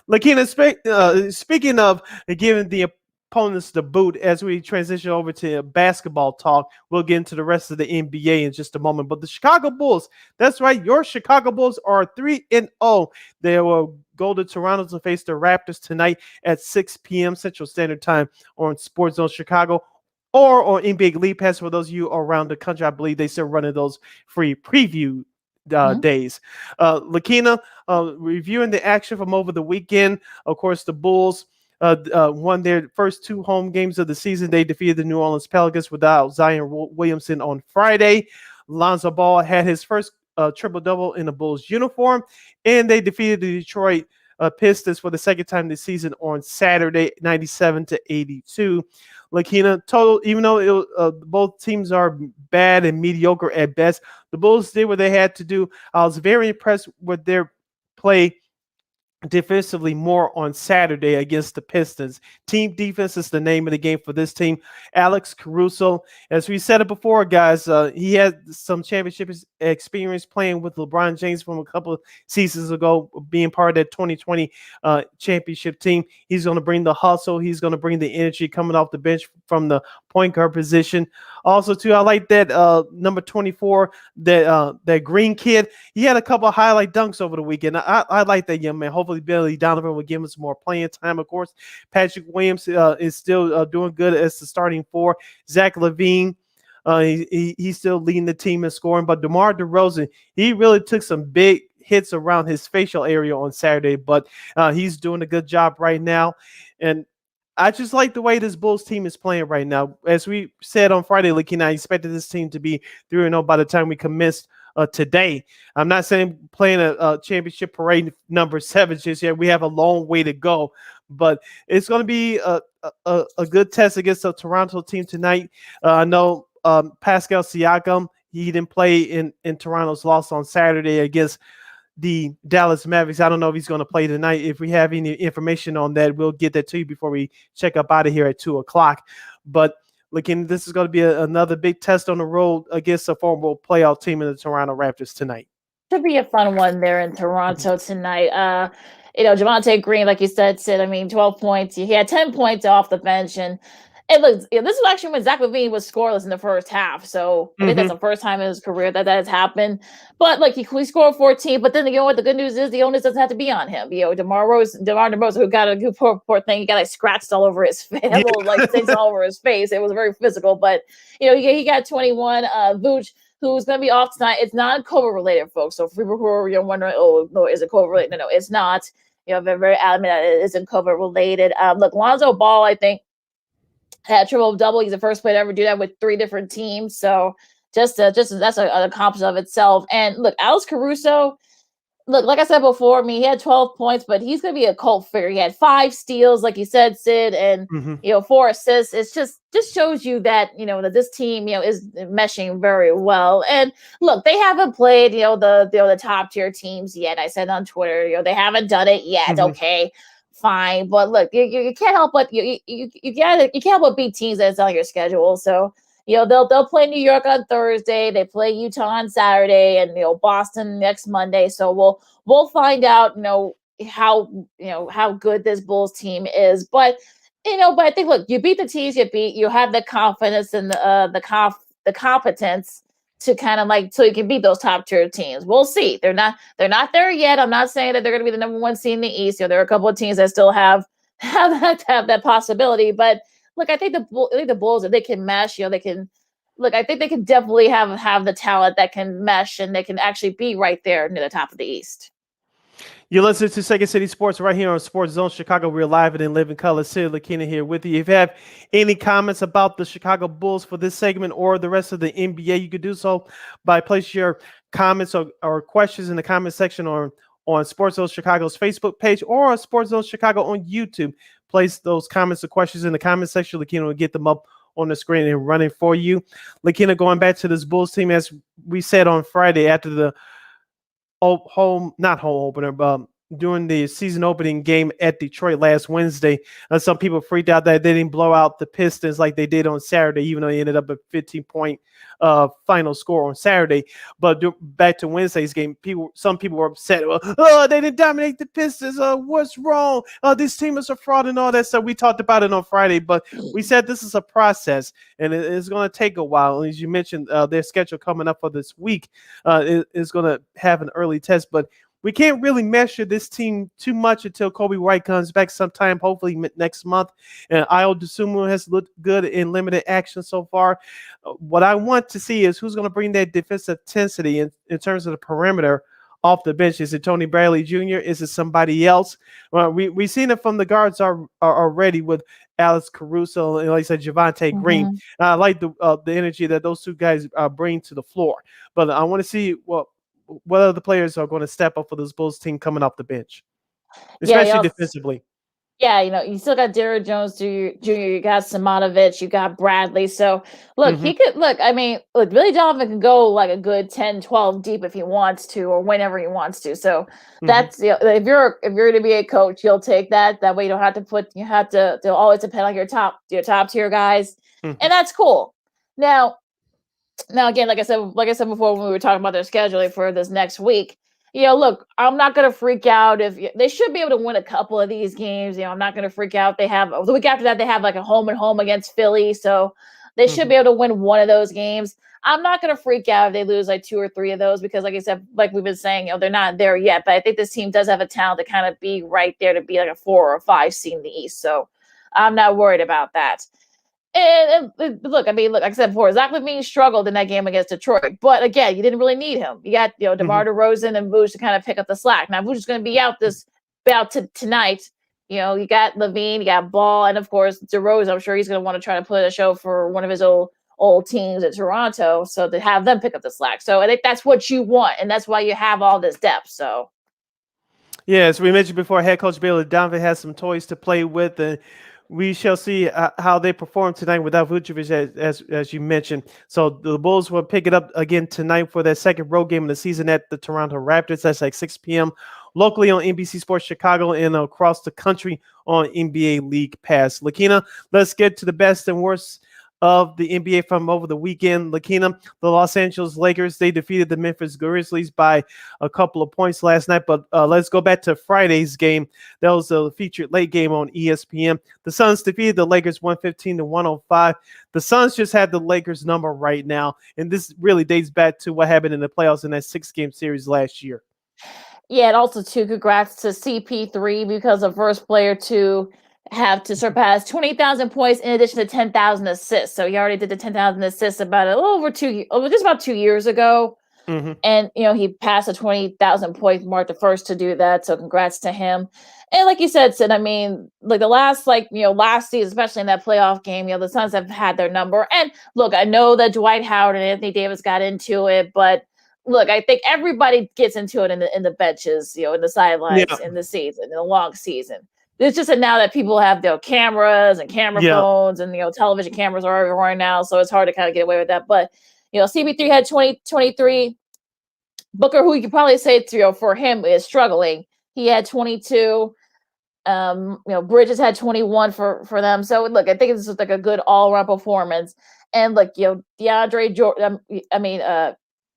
Lakeena, speaking of giving the opponents the boot, as we transition over to basketball talk, we'll get into the rest of the NBA in just a moment. But the Chicago Bulls, that's right, your Chicago Bulls are 3-0. They will go to Toronto to face the Raptors tonight at 6 p.m. Central Standard Time on Sports Zone Chicago or on NBA League Pass for those of you around the country. I believe they still running those free preview days. Lakeena, reviewing the action from over the weekend. Of course, the Bulls won their first 2 home games of the season. They defeated the New Orleans Pelicans without Zion Williamson on Friday. Lonzo Ball had his first triple-double in the Bulls uniform, and they defeated the Detroit Pistons for the second time this season on Saturday, 97-82. Lakeena, total, even though both teams are bad and mediocre at best, the Bulls did what they had to do. I was very impressed with their play defensively more on Saturday against the Pistons. Team defense is the name of the game for this team. Alex Caruso, as we said it before, guys, he had some championship experience playing with LeBron James from a couple of seasons ago, being part of that 2020 championship team. He's going to bring the hustle. He's going to bring the energy coming off the bench from the point guard position. Also, too, I like that number 24, that green kid. He had a couple of highlight dunks over the weekend. I like that young man. Hopefully, Billy Donovan will give him some more playing time. Of course, Patrick Williams is still doing good as the starting 4. Zach LaVine, he's still leading the team in scoring. But DeMar DeRozan, he really took some big hits around his facial area on Saturday, but he's doing a good job right now. And I just like the way this Bulls team is playing right now. As we said on Friday, Lakeena, I expected this team to be 3-0 by the time we commenced today. I'm not saying playing a championship parade number 7 just yet. We have a long way to go, but it's going to be a good test against the Toronto team tonight. I know Pascal Siakam, he didn't play in Toronto's loss on Saturday against the Dallas Mavericks. I don't know if he's going to play tonight. If we have any information on that, we'll get that to you before we check up out of here at 2:00. But looking, this is going to be another big test on the road against a formidable playoff team in the Toronto Raptors tonight. Should be a fun one there in Toronto tonight. Javonte Green, like you said, Sid, 12 points. He had 10 points off the bench, and it looks. This was actually when Zach LaVine was scoreless in the first half. So I think that's the first time in his career that has happened. But like he scored 14. But then you know what? The good news is the onus doesn't have to be on him. DeMar DeRozan, who got a good poor thing, he got like scratched all over his face, things all over his face. It was very physical. But he got 21. Vooch, who's going to be off tonight. It's not COVID related, folks. So for people who are wondering, oh no, is it COVID related? No, it's not. They're very adamant that it isn't COVID related. Look, Lonzo Ball, I think, had triple-double. He's the first player to ever do that with 3 different teams. So just that's an accomplishment of itself. And look, Alex Caruso, like I said before, he had 12 points, but he's going to be a cult figure. He had 5 steals, like you said, Sid, and 4 assists. It's just shows you that that this team is meshing very well. And look, they haven't played the top tier teams yet. I said on Twitter, they haven't done it yet. Okay. Fine, but look, you can't help but you can't help but beat teams that's on your schedule. So they'll play New York on Thursday, they play Utah on Saturday, and Boston next Monday. So we'll find out how good this Bulls team is. But I think look, you beat the teams you beat. You have the confidence and the competence to kind of so you can beat those top tier teams. We'll see. They're not there yet. I'm not saying that they're going to be the number 1 seed in the East. There are a couple of teams that still have that possibility. But look, I think the Bulls, if they can mesh, they can. Look, I think they can definitely have the talent that can mesh, and they can actually be right there near the top of the East. You listen to Second City Sports right here on Sports Zone Chicago. We're live and in living color. Sid Lakeena here with you. If you have any comments about the Chicago Bulls for this segment or the rest of the NBA, you could do so by placing your comments or questions in the comment section on Sports Zone Chicago's Facebook page or on Sports Zone Chicago on YouTube. Place those comments or questions in the comment section. Lakeena will get them up on the screen and running for you. Lakeena, going back to this Bulls team, as we said on Friday after the not home opener, but during the season opening game at Detroit last Wednesday, some people freaked out that they didn't blow out the Pistons like they did on Saturday, even though they ended up a 15-point final score on Saturday. But back to Wednesday's game, some people were upset. Oh, they didn't dominate the Pistons. What's wrong? This team is a fraud and all that stuff. We talked about it on Friday, but we said this is a process, and it's going to take a while. And as you mentioned, their schedule coming up for this week is going to have an early test, but we can't really measure this team too much until Kobe White comes back sometime, hopefully next month. And Ayo Dosunmu has looked good in limited action so far. What I want to see is who's going to bring that defensive intensity in terms of the perimeter off the bench. Is it Tony Bradley Jr.? Is it somebody else? Well, we've seen it from the guards are already with Alex Caruso and, like I said, Javonte Green. I like the energy that those two guys bring to the floor. But I want to see what other players are going to step up for this Bulls team coming off the bench, especially defensively. Yeah, you still got Derrick Jones Jr., you got Simonovic, you got Bradley. So, look, he could Billy Donovan can go like a good 10, 12 deep if he wants to or whenever he wants to. So that's, if you're an NBA coach, you'll take that. That way you don't have to they'll always depend on your top tier guys. And that's cool. Now again, like I said before when we were talking about their scheduling for this next week, look, I'm not going to freak out if they should be able to win a couple of these games. I'm not going to freak out. They have the week after that, they have like a home and home against Philly. So they should be able to win one of those games. I'm not going to freak out if they lose like 2 or 3 of those, because like I said, like we've been saying, they're not there yet, but I think this team does have a talent to kind of be right there to be like a 4 or 5 seed in the East. So I'm not worried about that. And look, like I said before, Zach LaVine struggled in that game against Detroit. But again, you didn't really need him. You got DeMar DeRozan and Vooch to kind of pick up the slack. Now Vooch is going to be out tonight. You got LaVine, you got Ball, and of course DeRozan. I'm sure he's going to want to try to put a show for one of his old teams at Toronto, so to have them pick up the slack. So I think that's what you want, and that's why you have all this depth. So. Yeah, as we mentioned before, head coach Billy Donovan has some toys to play with, and we shall see how they perform tonight without Vucevic, as you mentioned. So the Bulls will pick it up again tonight for their second road game of the season at the Toronto Raptors. That's like 6 p.m. locally on NBC Sports Chicago and across the country on NBA League Pass. Lakeena, let's get to the best and worst of the NBA from over the weekend. Lakeena, the Los Angeles Lakers, they defeated the Memphis Grizzlies by a couple of points last night. But let's go back to Friday's game. That was a featured late game on ESPN. The Suns defeated the Lakers 115-105. The Suns just had the Lakers number right now, and this really dates back to what happened in the playoffs in that 6-game series last year. Yeah, and also too, congrats to CP3 because the first player to have to surpass 20,000 points in addition to 10,000 assists. So he already did the 10,000 assists about a little over just about 2 years ago. And, he passed the 20,000 point mark, the first to do that. So congrats to him. And like you said, Sid, I mean, like the last season, especially in that playoff game, the Suns have had their number. And look, I know that Dwight Howard and Anthony Davis got into it, but look, I think everybody gets into it in the benches, in the sidelines, in the season, in the long season. It's just that now that people have their cameras and camera phones and, television cameras are everywhere now. So it's hard to kind of get away with that. But, CP3 had 23. Booker, who you could probably say, for him is struggling. He had 22. Bridges had 21 for them. So look, I think it's just like a good all-around performance. And look, DeAndre Jordan,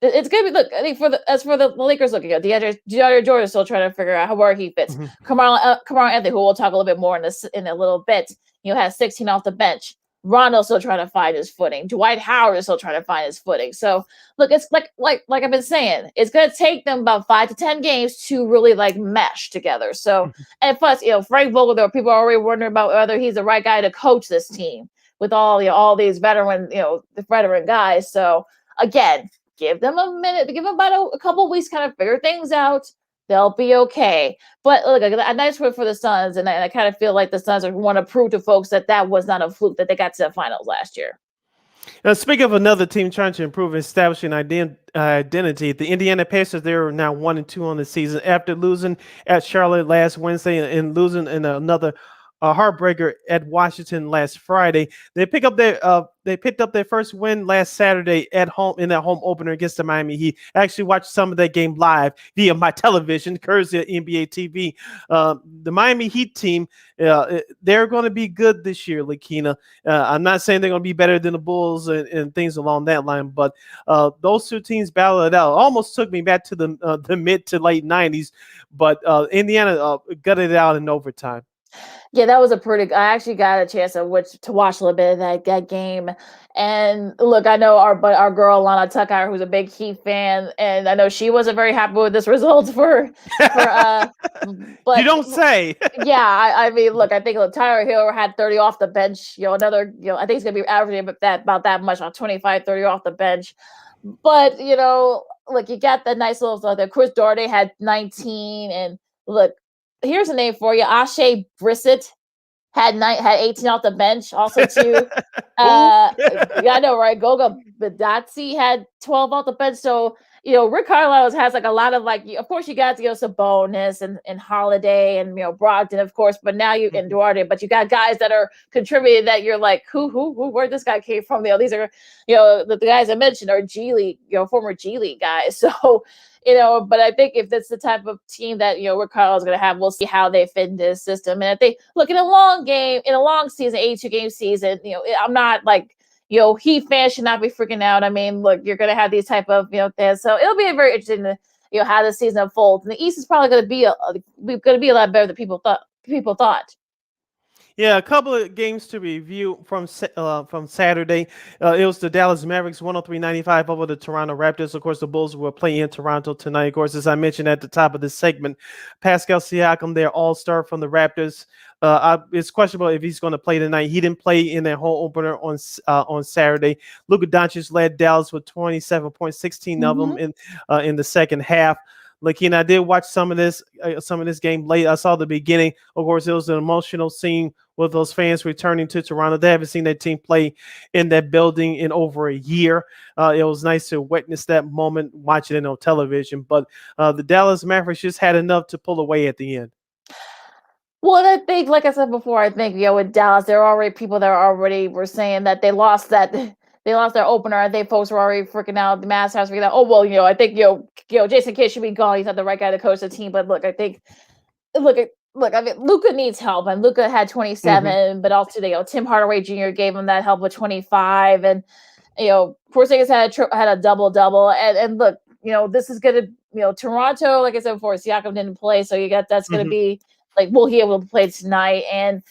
it's gonna be, look, I think for the Lakers, look, DeAndre Jordan is still trying to figure out where he fits. Kamar Anthony, who we'll talk a little bit more in a little bit, has 16 off the bench. Rondo's still trying to find his footing. Dwight Howard is still trying to find his footing. So look, it's like I've been saying, it's gonna take them about 5 to 10 games to really mesh together. So and plus, Frank Vogel, there were people already wondering about whether he's the right guy to coach this team with all these veteran guys. So again, give them a minute, give them about a couple of weeks, kind of figure things out. They'll be okay. But look, a nice win for the Suns, and I kind of feel like the Suns want to prove to folks that was not a fluke, that they got to the finals last year. Now, speaking of another team trying to improve and establishing identity, the Indiana Pacers, they're now 1-2 on the season after losing at Charlotte last Wednesday and losing in another heartbreaker at Washington last Friday. They picked up their first win last Saturday at home in that home opener against the Miami Heat. I actually watched some of that game live via my television, courtesy of NBA TV. The Miami Heat team, they're going to be good this year, Lakeena. I'm not saying they're going to be better than the Bulls and things along that line, but those two teams battled it out. Almost took me back to the mid to late 90s, but Indiana gutted it out in overtime. Yeah, that was a pretty. I actually got a chance to watch a little bit of that game. And look, I know our girl Lana Tucker, who's a big Heat fan, and I know she wasn't very happy with this result for but You don't say. yeah, I mean, look, I think Tyler Hill had 30 off the bench. Another, I think he's gonna be averaging about that much on 25, 30 off the bench. But look, you got the nice little stuff there. Chris Duarte had 19, and look, here's a name for you. Ashe Brissett had 18 off the bench. Also, too. Yeah, I know, right? Goga Badatsi had 12 off the bench. So, Rick Carlisle has like a lot of of course, you got to go Sabonis and Holiday and Brogdon, of course. But now you and Duarte, but you got guys that are contributing that you're like, who, where this guy came from? These are, the guys I mentioned are G League, former G League guys. So. But I think if that's the type of team that, Rick Carlisle is going to have, we'll see how they fit into this system. And I think, look, in a long season, 82-game season, I'm not like, Heat fans should not be freaking out. I mean, look, you're going to have these type of, things. So it'll be very interesting to, how the season unfolds. And the East is probably going to be a lot better than people thought. Yeah, a couple of games to review from Saturday. It was the Dallas Mavericks 103-95 over the Toronto Raptors. Of course, the Bulls will play in Toronto tonight. Of course, as I mentioned at the top of this segment, Pascal Siakam, their all-star from the Raptors, it's questionable if he's going to play tonight. He didn't play in their home opener on Saturday. Luka Doncic led Dallas with 27 points, 16 of them in the second half. Lakeena, I did watch some of this game late. I saw the beginning. Of course, it was an emotional scene with those fans returning to Toronto. They haven't seen their team play in that building in over a year. It was nice to witness that moment, watching it on television. But the Dallas Mavericks just had enough to pull away at the end. Well, I think, like I said before, I think with Dallas, there are already people that were saying that they lost their opener. I think folks were already freaking out. The Mavs house freaking out. Oh well, I think Jason Kidd should be gone. He's not the right guy to coach the team. But look, I think I mean, Luka needs help, and Luka had 27, but also Tim Hardaway Jr. gave him that help with 25, and Porzingis had a double, and look, this is gonna Toronto, like I said before, Siakam didn't play, so that's gonna be like, will he able to play tonight? And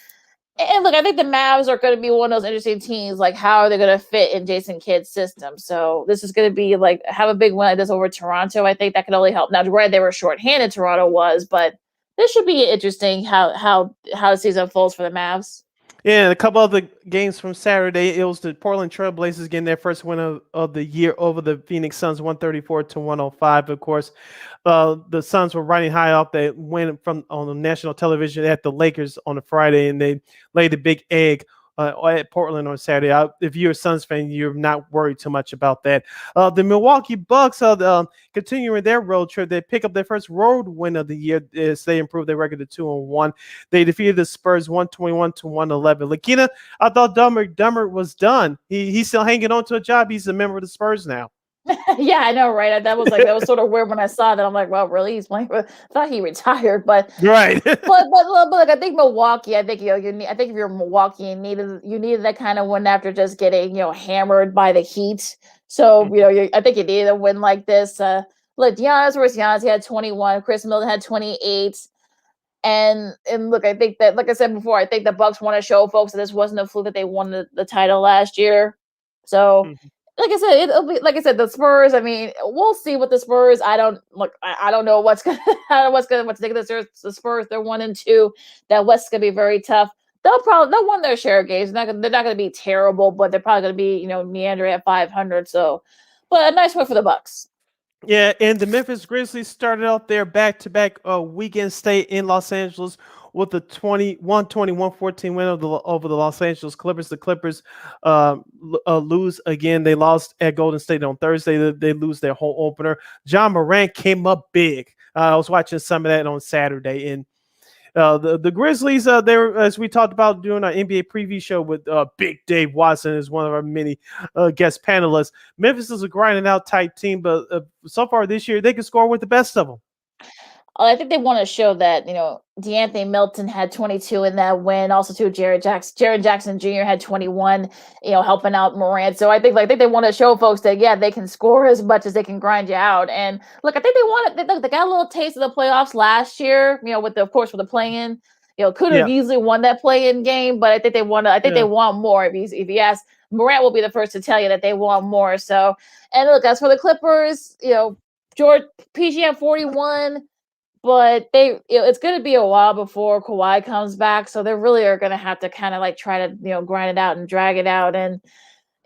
look, I think the Mavs are going to be one of those interesting teams. Like, how are they going to fit in Jason Kidd's system? So this is going to be like, have a big win like this over Toronto. I think that could only help. Now, granted, they were shorthanded, Toronto was, but this should be interesting how the season unfolds for the Mavs. Yeah, a couple of the games from Saturday, it was the Portland Trailblazers getting their first win of the year over the Phoenix Suns, 134-105. Of course, the Suns were riding high off that win on the national television at the Lakers on a Friday, and they laid a big egg at Portland on Saturday. If you're a Suns fan, you're not worried too much about that. The Milwaukee Bucks continuing their road trip. They pick up their first road win of the year as they improve their record to 2-1. They defeated the Spurs 121-111. Lakeena, I thought Dummer was done. He's still hanging on to a job. He's a member of the Spurs now. Yeah, I know, right? That was sort of weird when I saw that. I'm like, well, really? He's playing? I thought he retired, but right. but like, I think Milwaukee. I think I think if you're Milwaukee, you needed that kind of win after just getting hammered by the Heat. So I think you needed a win like this. Look, Giannis, he had 21. Chris Middleton had 28. And look, I think that, like I said before, I think the Bucks want to show folks that this wasn't a fluke that they won the title last year. So. Like I said, it'll be like I said. The Spurs. I mean, we'll see what the Spurs. I don't know what's gonna take the Spurs. They're 1-2. That West's gonna be very tough. They'll win their share of games. They're not gonna be terrible, but they're probably gonna be meandering at 500. So, but a nice win for the Bucks. Yeah, and the Memphis Grizzlies started out their back-to-back weekend stay in Los Angeles with a 121-114 win over the Los Angeles Clippers. The Clippers lose again. They lost at Golden State on Thursday. They lose their home opener. John Morant came up big. I was watching some of that on Saturday, and The Grizzlies, they were, as we talked about during our NBA preview show with Big Dave Watson as one of our many guest panelists. Memphis is a grinding out type team, but so far this year they can score with the best of them. I think they want to show that, DeAnthony Melton had 22 in that win. Also, too, Jared Jackson Jr. had 21, helping out Morant. So I think they want to show folks that, yeah, they can score as much as they can grind you out. And look, I think they got a little taste of the playoffs last year, with the play-in. Could have easily won that play-in game, but I think they want more. If you ask, Morant will be the first to tell you that they want more. So, and look, as for the Clippers, George PG at 41. But it's going to be a while before Kawhi comes back, so they really are going to have to kind of try to grind it out and drag it out. And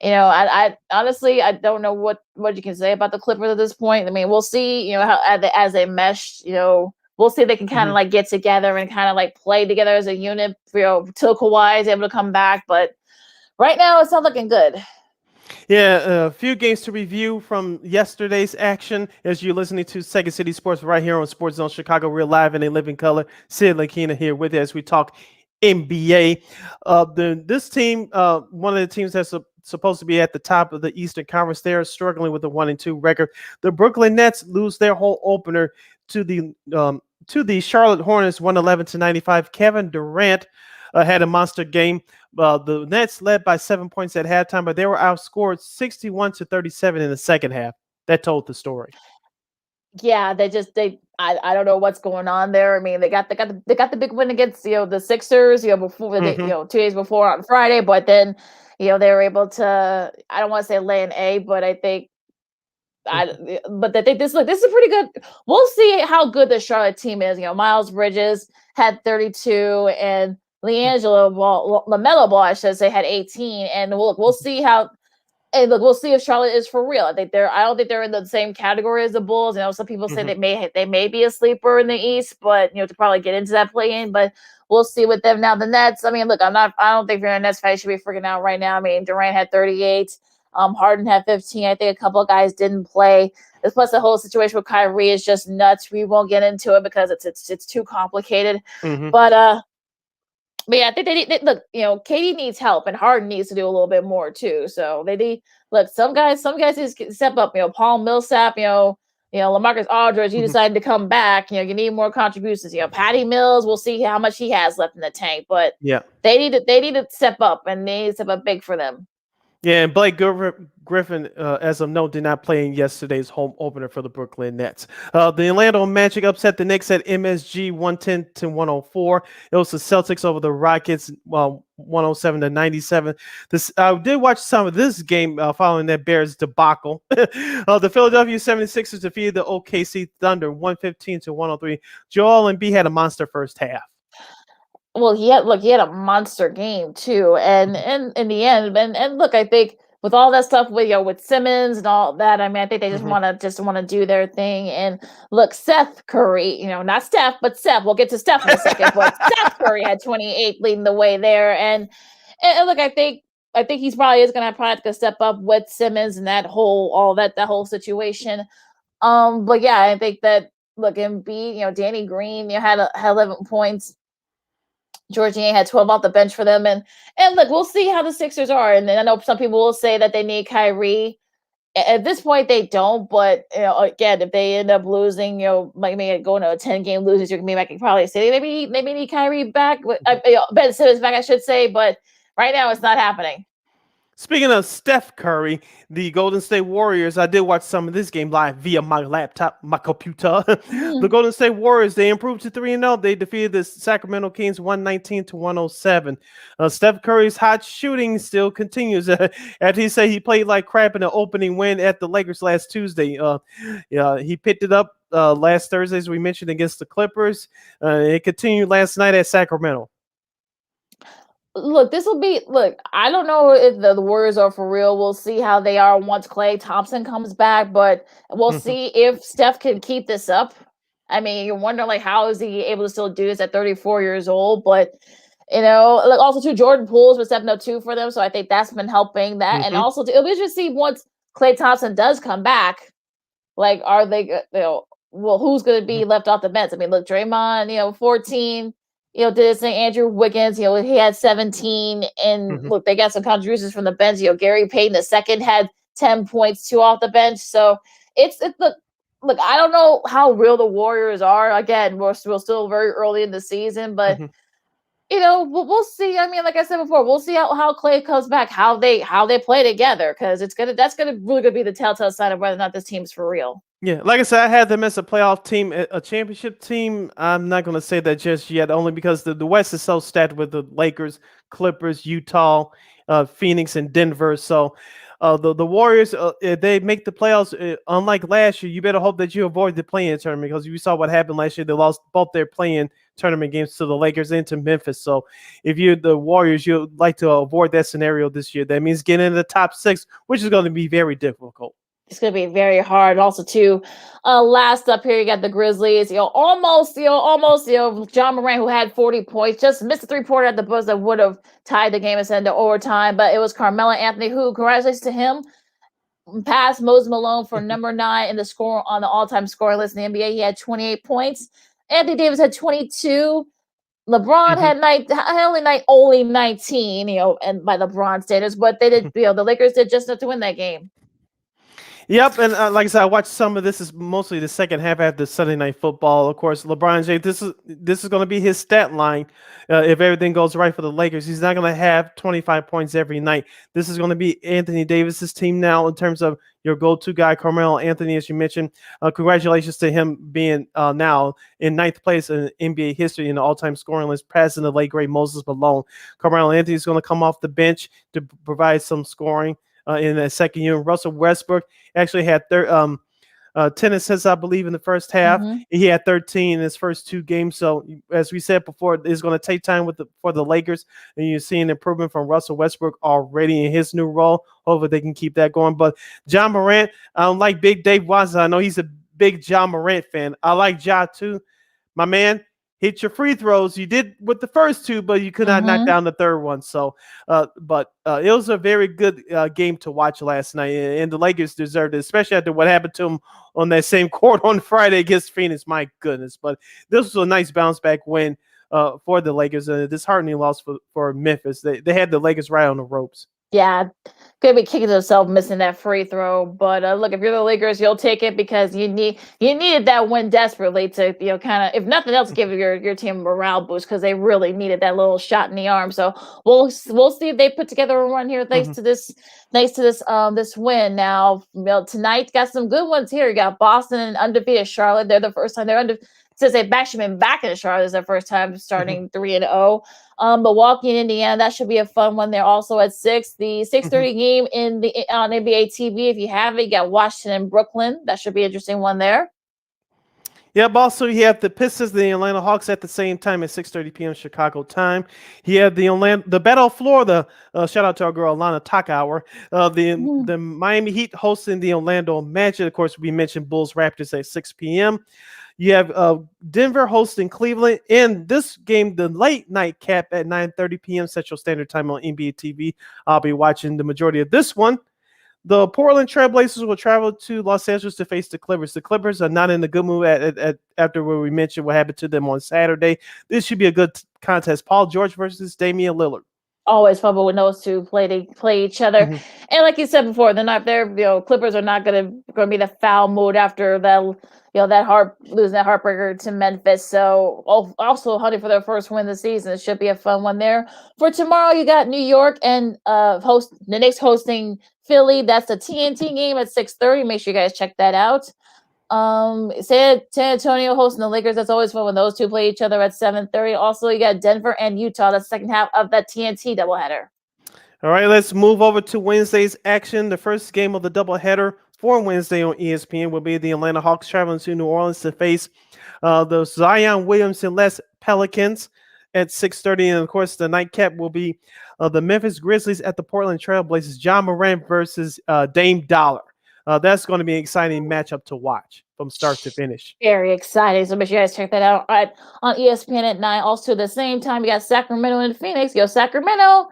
I honestly I don't know what you can say about the Clippers at this point. I mean, we'll see. How as they mesh. We'll see if they can kind of get together and kind of play together as a unit. Till Kawhi is able to come back, but right now it's not looking good. Yeah, a few games to review from yesterday's action as you're listening to Second City Sports right here on Sports Zone Chicago. We're live in a living color. Sid Lakeena here with you as we talk NBA. This team, one of the teams that's supposed to be at the top of the Eastern Conference, they're struggling with a 1-2 record. The Brooklyn Nets lose their home opener to the Charlotte Hornets, 111-95. Kevin Durant had a monster game. The Nets led by 7 points at halftime, but they were outscored 61-37 in the second half. That told the story. Yeah, I don't know what's going on there. I mean, they got the big win against the Sixers, before 2 days before on Friday, but then they were able to, I don't want to say lay an egg, but I think but I think this is pretty good. We'll see how good the Charlotte team is. Miles Bridges had 32 and LaMelo Ball, I should say, had 18, and we'll see how. And look, we'll see if Charlotte is for real. I don't think they're in the same category as the Bulls. Some people say they may be a sleeper in the East, but to probably get into that play-in. But we'll see with them now. The Nets. I mean, look, I don't think if you're a Nets fan, you should be freaking out right now. I mean, Durant had 38. Harden had 15. I think a couple of guys didn't play. Plus, the whole situation with Kyrie is just nuts. We won't get into it because it's too complicated. But yeah, I think they need look. KD needs help, and Harden needs to do a little bit more too. So they need look. Some guys need to step up. Paul Millsap. LaMarcus Aldridge. You decided to come back. You need more contributions. Patty Mills. We'll see how much he has left in the tank. But they need to step up, and they need to step up big for them. Yeah, and Blake Griffin, as of note, did not play in yesterday's home opener for the Brooklyn Nets. The Orlando Magic upset the Knicks at MSG 110-104. It was the Celtics over the Rockets 107-97. I did watch some of this game following that Bears debacle. The Philadelphia 76ers defeated the OKC Thunder 115-103. Joel Embiid had a monster first half. Well, he had a monster game too, and in the end, and look, I think with all that stuff with Simmons and all that, I mean, I think they just want to do their thing. And look, Seth Curry, not Steph, but Seth. We'll get to Steph in a second, but Seth Curry had 28, leading the way there. And look, I think he's probably is going to have to step up with Simmons and that whole situation. But yeah, I think that look, Embiid, Danny Green, had 11 points. Georgian had 12 off the bench for them. And look, we'll see how the Sixers are. And then I know some people will say that they need Kyrie. At this point, they don't. But, again, if they end up losing, maybe going to a 10-game losing streak, maybe I can probably say they maybe need Kyrie back. Ben Simmons back, I should say. But right now, it's not happening. Speaking of Steph Curry, the Golden State Warriors, I did watch some of this game live via my laptop, my computer. The Golden State Warriors, they improved to 3-0. They defeated the Sacramento Kings 119-107. Steph Curry's hot shooting still continues. As he said, he played like crap in the opening win at the Lakers last Tuesday. He picked it up last Thursday, as we mentioned, against the Clippers. It continued last night at Sacramento. Look, I don't know if the Warriors are for real. We'll see how they are once Klay Thompson comes back, but we'll see if Steph can keep this up. I mean, you're wondering, how is he able to still do this at 34 years old? But, also, too, Jordan Poole's been stepping up, too, for them, so I think that's been helping that. And also, it'll be interesting to see once Klay Thompson does come back, are they, who's going to be left off the bench? I mean, look, Draymond, 14, did his thing. Andrew Wiggins, he had 17, and look, they got some contributions from the bench. Gary Payton II had 10 points too off the bench. So it's look, I don't know how real the Warriors are. Again, we're still very early in the season, but we'll see. I mean, like I said before, we'll see how Clay comes back, how they play together, because that's gonna really be the telltale sign of whether or not this team's for real. Yeah, like I said, I had them as a playoff team, a championship team. I'm not going to say that just yet, only because the West is so stacked with the Lakers, Clippers, Utah, Phoenix, and Denver. So the Warriors, if they make the playoffs, unlike last year, you better hope that you avoid the play-in tournament, because you saw what happened last year. They lost both their play-in tournament games to the Lakers and to Memphis. So if you're the Warriors, you'd like to avoid that scenario this year. That means getting in the top 6, which is going to be very difficult. It's going to be very hard. Also, too, last up here, you got the Grizzlies. Almost, John Morant, who had 40 points, just missed a 3-pointer at the buzzer that would have tied the game and sent it to overtime. But it was Carmelo Anthony who, congratulations to him, passed Moses Malone for number 9 in the score on the all-time scoring list in the NBA. He had 28 points. Anthony Davis had 22. LeBron had only 19, and by LeBron standards, but they did. The Lakers did just enough to win that game. Yep, and like I said, I watched some of this. Is mostly the second half after Sunday Night Football. Of course, LeBron James. This is going to be his stat line if everything goes right for the Lakers. He's not going to have 25 points every night. This is going to be Anthony Davis's team now in terms of your go-to guy, Carmelo Anthony, as you mentioned. Congratulations to him being now in 9th place in NBA history in the all-time scoring list, passing the late great Moses Malone. Carmelo Anthony is going to come off the bench to provide some scoring. In the second unit, Russell Westbrook actually had 10 assists, I believe, in the first half. He had 13 in his first 2 games. So, as we said before, it's going to take time for the Lakers, and you're seeing improvement from Russell Westbrook already in his new role. Hopefully, they can keep that going. But John Morant, like Big Dave Watson, I know he's a big John Morant fan. I like Ja too, my man. Hit your free throws. You did with the first 2, but you could not knock down the third one. So, but it was a very good game to watch last night, and the Lakers deserved it, especially after what happened to them on that same court on Friday against Phoenix. My goodness! But this was a nice bounce back win for the Lakers, and a disheartening loss for Memphis. They had the Lakers right on the ropes. Yeah, could be kicking themselves missing that free throw. But look, if you're the Lakers, you'll take it because you needed that win desperately to kind of, if nothing else, give your team a morale boost, because they really needed that little shot in the arm. So we'll see if they put together a run here thanks to this win. Now tonight got some good ones here. You got Boston and undefeated Charlotte. They're the first time they're undefeated. Since they've actually been back in Charlotte, is their first time starting 3-0. Milwaukee and Indiana, that should be a fun one. They're also at 6. The 6:30 game on NBA TV, if you have it, you got Washington and Brooklyn. That should be an interesting one there. Yep. Also, you have the Pistons, the Atlanta Hawks at the same time at 6:30 p.m. Chicago time. You have the Battle of Florida. Shout out to our girl Alana Takauer. The Miami Heat hosting the Orlando Magic. Of course, we mentioned Bulls Raptors at 6 p.m. You have Denver hosting Cleveland. In this game, the late night cap at 9:30 p.m. Central Standard Time on NBA TV. I'll be watching the majority of this one. The Portland Trailblazers will travel to Los Angeles to face the Clippers. The Clippers are not in a good mood after what we mentioned what happened to them on Saturday. This should be a good contest. Paul George versus Damian Lillard. Always fun when those two play each other. And like you said before, they're not there. Clippers are not going to be in a foul mood after that. Losing that heartbreaker to Memphis. So also hunting for their first win this season. It should be a fun one there. For tomorrow, you got New York and the Knicks hosting Philly. That's the TNT game at 6:30. Make sure you guys check that out. San Antonio hosting the Lakers. That's always fun when those two play each other at 7:30. Also, you got Denver and Utah. That's the second half of that TNT doubleheader. All right, let's move over to Wednesday's action. The first game of the doubleheader for Wednesday on ESPN will be the Atlanta Hawks traveling to New Orleans to face the Zion Williamson-less Pelicans at 6:30. And, of course, the nightcap will be the Memphis Grizzlies at the Portland Trailblazers. John Morant versus Dame Dollar. That's going to be an exciting matchup to watch from start to finish. Very exciting. So make sure you guys check that out on ESPN at 9. Also, at the same time, you got Sacramento and Phoenix. Sacramento.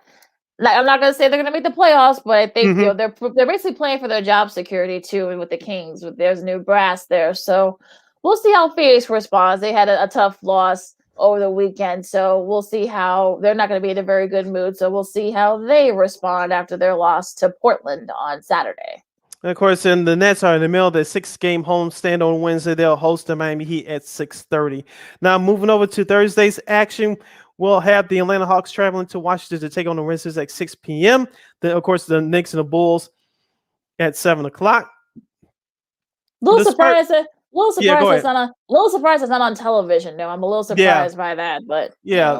I'm not going to say they're going to make the playoffs, but I think they're basically playing for their job security too, and with the Kings, there's new brass there. So we'll see how Phoenix responds. They had a tough loss over the weekend. So we'll see how they're not going to be in a very good mood. So we'll see how they respond after their loss to Portland on Saturday. And of course, the Nets are in the middle of the 6-game homestand on Wednesday. They'll host the Miami Heat at 6:30. Now, moving over to Thursday's action, we'll have the Atlanta Hawks traveling to Washington to take on the Wizards at 6 p.m. Then, of course, the Knicks and the Bulls at 7 o'clock. Little surprised it's not on television. No, I'm a little surprised by that, but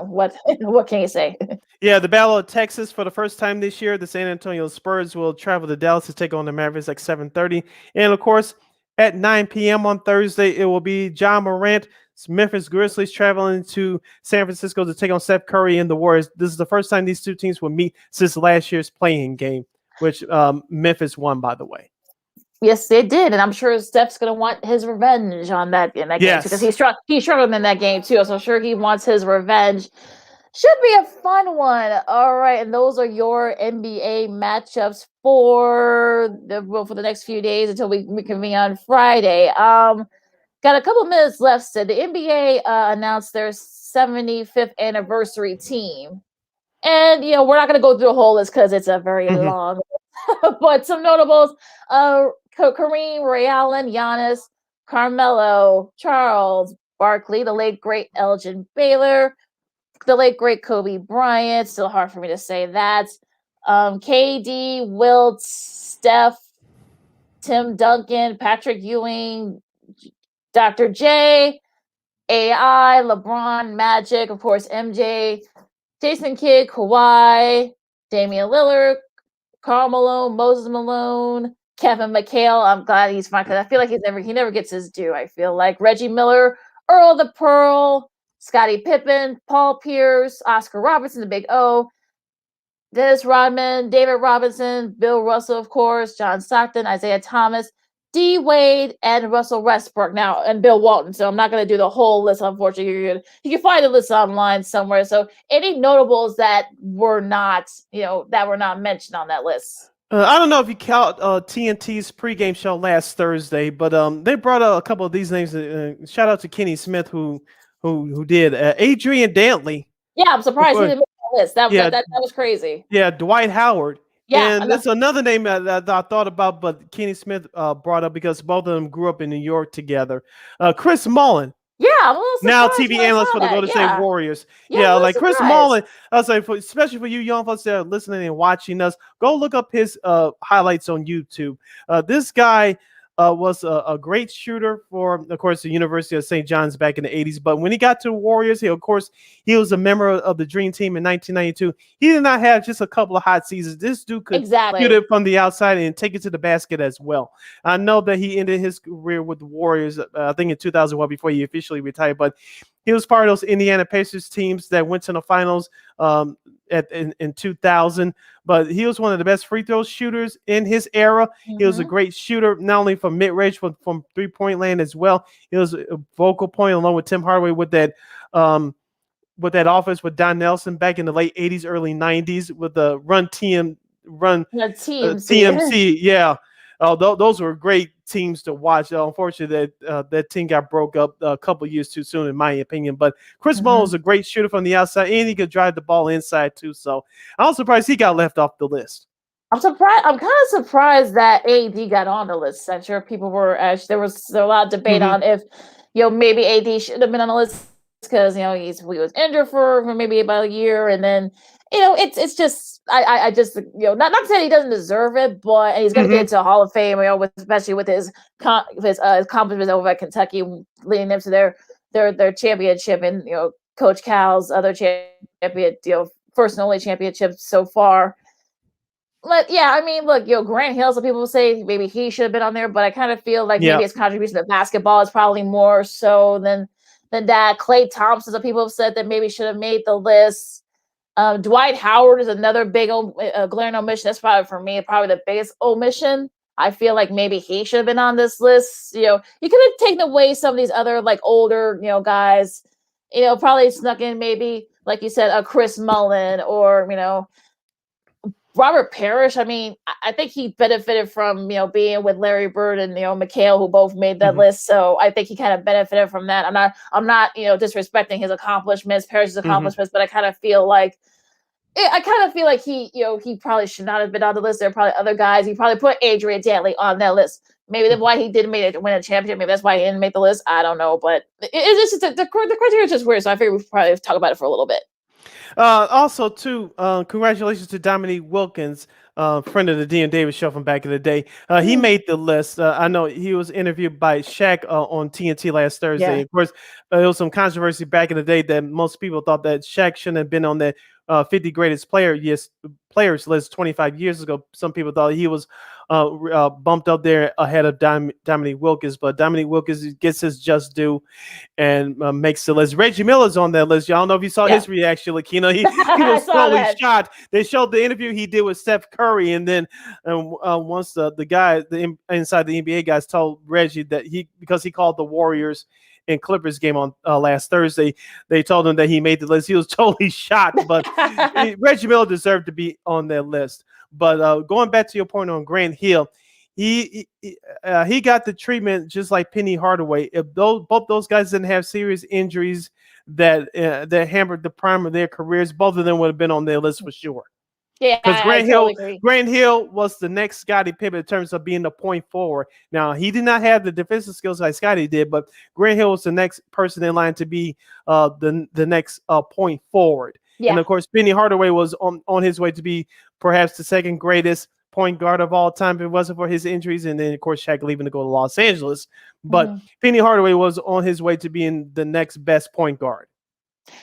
what can you say? Yeah, the Battle of Texas for the first time this year. The San Antonio Spurs will travel to Dallas to take on the Mavericks at 7:30. And of course, at 9 p.m. on Thursday, it will be John Morant's Memphis Grizzlies traveling to San Francisco to take on Steph Curry and the Warriors. This is the first time these two teams will meet since last year's playing game, which Memphis won, by the way. Yes, they did, and I'm sure Steph's going to want his revenge on that game because he struggled in that game too. So I'm sure he wants his revenge. Should be a fun one. All right, and those are your NBA matchups for the next few days until we convene on Friday. Got a couple minutes left. So the NBA announced their 75th anniversary team, and we're not going to go through the whole list because it's a very long list. But some notables: Kareem, Ray Allen, Giannis, Carmelo, Charles Barkley, the late great Elgin Baylor, the late great Kobe Bryant. Still hard for me to say that. KD, Wilt, Steph, Tim Duncan, Patrick Ewing, Dr. J, AI, LeBron, Magic, of course, MJ, Jason Kidd, Kawhi, Damian Lillard, Karl Malone, Moses Malone, Kevin McHale. I'm glad he's fine because I feel like he never gets his due. I feel like Reggie Miller, Earl the Pearl, Scottie Pippen, Paul Pierce, Oscar Robertson, the Big O, Dennis Rodman, David Robinson, Bill Russell, of course, John Stockton, Isaiah Thomas, D. Wade, and Russell Westbrook now, and Bill Walton. So I'm not going to do the whole list, unfortunately. You can find the list online somewhere. So any notables that were not mentioned on that list? I don't know if you count TNT's pregame show last Thursday, but they brought out a couple of these names. Shout out to Kenny Smith who did. Adrian Dantley. Yeah, I'm surprised he didn't make that list. That was crazy. Yeah, Dwight Howard. Yeah, and that's another name that I thought about, but Kenny Smith brought up because both of them grew up in New York together. Chris Mullin. Yeah, I'm a little now TV analyst for the Golden State Warriors. Yeah, like Chris Mullin. I was like, especially for you young folks that are listening and watching us, go look up his highlights on YouTube. This guy was a great shooter for, of course, the University of St. John's back in the 80s. But when he got to the Warriors, he was a member of the Dream Team in 1992. He did not have just a couple of hot seasons. This dude could shoot it from the outside and take it to the basket as well. I know that he ended his career with the Warriors, I think in 2001 before he officially retired. But he was part of those Indiana Pacers teams that went to the finals in 2000. But he was one of the best free throw shooters in his era. He was a great shooter, not only from mid-range, but from three-point land as well. He was a vocal point along with Tim Hardaway with that offense with Don Nelson back in the late 80s, early 90s with the TMC. Yeah. Those were great teams to watch. Unfortunately, that team got broke up a couple years too soon, in my opinion. But Chris Mullin was a great shooter from the outside, and he could drive the ball inside too. So I'm surprised he got left off the list. I'm surprised. I'm kind of surprised that AD got on the list. I'm sure people were. There was a lot of debate on if maybe AD should have been on the list because he was injured for maybe about a year, and then it's just I just not saying he doesn't deserve it, but he's going to get into Hall of Fame, especially with his accomplishments over at Kentucky, leading them to their championship, and Coach Cal's other champion, first and only championship so far. But yeah, I mean, look, Grant Hill, some people say maybe he should have been on there, but I kind of feel like maybe his contribution to basketball is probably more so than that. Klay Thompson, some people have said that maybe should have made the list. Dwight Howard is another big glaring omission. That's probably for me, probably the biggest omission. I feel like maybe he should have been on this list. You could have taken away some of these other older, guys. Probably snuck in maybe, like you said, a Chris Mullin or Robert Parrish, I mean, I think he benefited from, being with Larry Bird and, McHale, who both made that list. So I think he kind of benefited from that. I'm not, disrespecting his accomplishments, Parrish's accomplishments, but I kind of feel like he, he probably should not have been on the list. There are probably other guys. He probably put Adrian Dantley on that list. Maybe that's why he didn't win a championship. Maybe that's why he didn't make the list. I don't know, but it's just the criteria is just weird. So I figured we could probably talk about it for a little bit. Also, too, congratulations to Dominique Wilkins, friend of the Dean Davis show from back in the day. He made the list. I know he was interviewed by Shaq on TNT last Thursday. Yeah. Of course, there was some controversy back in the day that most people thought that Shaq shouldn't have been on that 50 greatest players list 25 years ago. Some people thought he was bumped up there ahead of Dominique Wilkins, but Dominique Wilkins gets his just due and makes the list. Reggie Miller's on that list. Y'all don't know if you saw his reaction, Lakeena. He was totally shocked. They showed the interview he did with Steph Curry, and then once the guy inside the NBA guys told Reggie that because he called the Warriors and Clippers game on last Thursday, they told him that he made the list. He was totally shocked, but Reggie Miller deserved to be on that list. But going back to your point on Grant Hill, he got the treatment just like Penny Hardaway. If both those guys didn't have serious injuries that hampered the prime of their careers, both of them would have been on their list for sure. Yeah, because Grant Hill was the next Scottie Pippen in terms of being the point forward. Now, he did not have the defensive skills like Scottie did, but Grant Hill was the next person in line to be the next point forward. Yeah. And of course, Penny Hardaway was on his way to be perhaps the second greatest point guard of all time if it wasn't for his injuries. And then, of course, Shaq leaving to go to Los Angeles. But Penny Hardaway was on his way to being the next best point guard.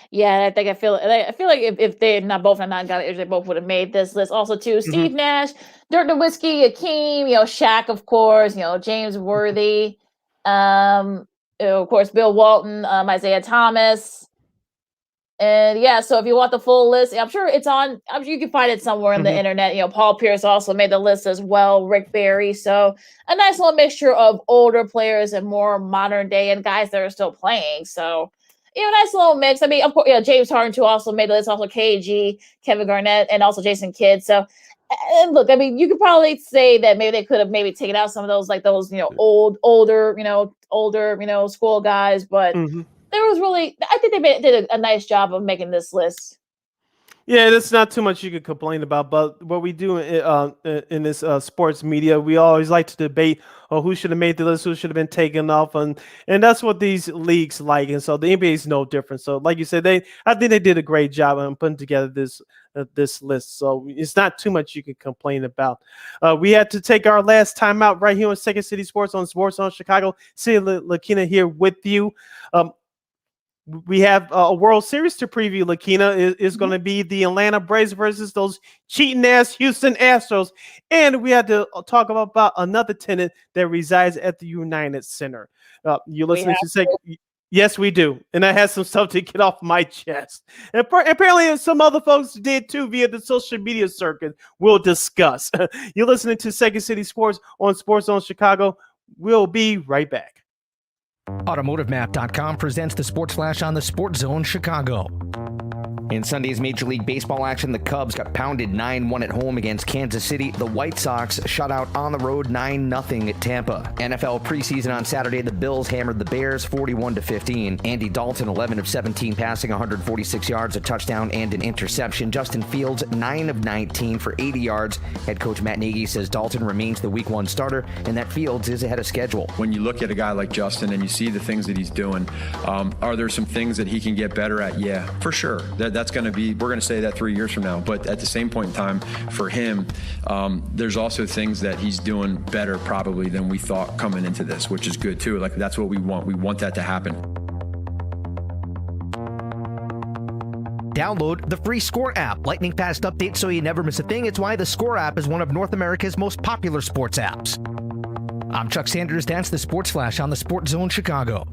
Yeah, I feel like if they not both have not got injured, they both would have made this list. Also, too, Steve Nash, Dirk Nowitzki, Hakeem, Shaq, of course, James Worthy, of course, Bill Walton, Isaiah Thomas. And yeah, so if you want the full list, I'm sure you can find it somewhere on the internet. Paul Pierce also made the list as well, Rick Barry. So a nice little mixture of older players and more modern day and guys that are still playing. So, nice little mix. I mean, of course, James Harden too also made the list, also KG, Kevin Garnett, and also Jason Kidd. So, and look, I mean, you could probably say that maybe they could have maybe taken out some of those, like those, older school guys, but there was I think they did a nice job of making this list. Yeah, there's not too much you could complain about, but what we do in this sports media, we always like to debate who should have made the list, who should have been taken off, and that's what these leagues like, and so the NBA is no different. So, like you said, I think they did a great job on putting together this list. So it's not too much you can complain about. We had to take our last time out right here on Second City Sports on Chicago. Sid Lakeena here with you. We have a World Series to preview. Lakeena is going to be the Atlanta Braves versus those cheating ass Houston Astros, and we had to talk about another tenant that resides at the United Center. You're listening to say, yes, we do, and I had some stuff to get off my chest. And apparently, some other folks did too via the social media circuit. We'll discuss. You're listening to Second City Sports on Sports Zone Chicago. We'll be right back. AutomotiveMap.com presents the Sports Flash on the Sports Zone Chicago. In Sunday's Major League Baseball action, the Cubs got pounded 9-1 at home against Kansas City. The White Sox shut out on the road 9-0 at Tampa. NFL preseason on Saturday, the Bills hammered the Bears 41-15. Andy Dalton, 11 of 17 passing, 146 yards, a touchdown, and an interception. Justin Fields, 9 of 19 for 80 yards. Head coach Matt Nagy says Dalton remains the Week 1 starter and that Fields is ahead of schedule. When you look at a guy like Justin and you see the things that he's doing, are there some things that he can get better at? Yeah, for sure. That's going to be, we're going to say that 3 years from now. But at the same point in time, for him, there's also things that he's doing better probably than we thought coming into this, which is good too. Like, that's what we want. We want that to happen. Download the free Score app. Lightning fast updates so you never miss a thing. It's why the Score app is one of North America's most popular sports apps. I'm Chuck Sanders. That's the Sports Flash on the Sports Zone Chicago.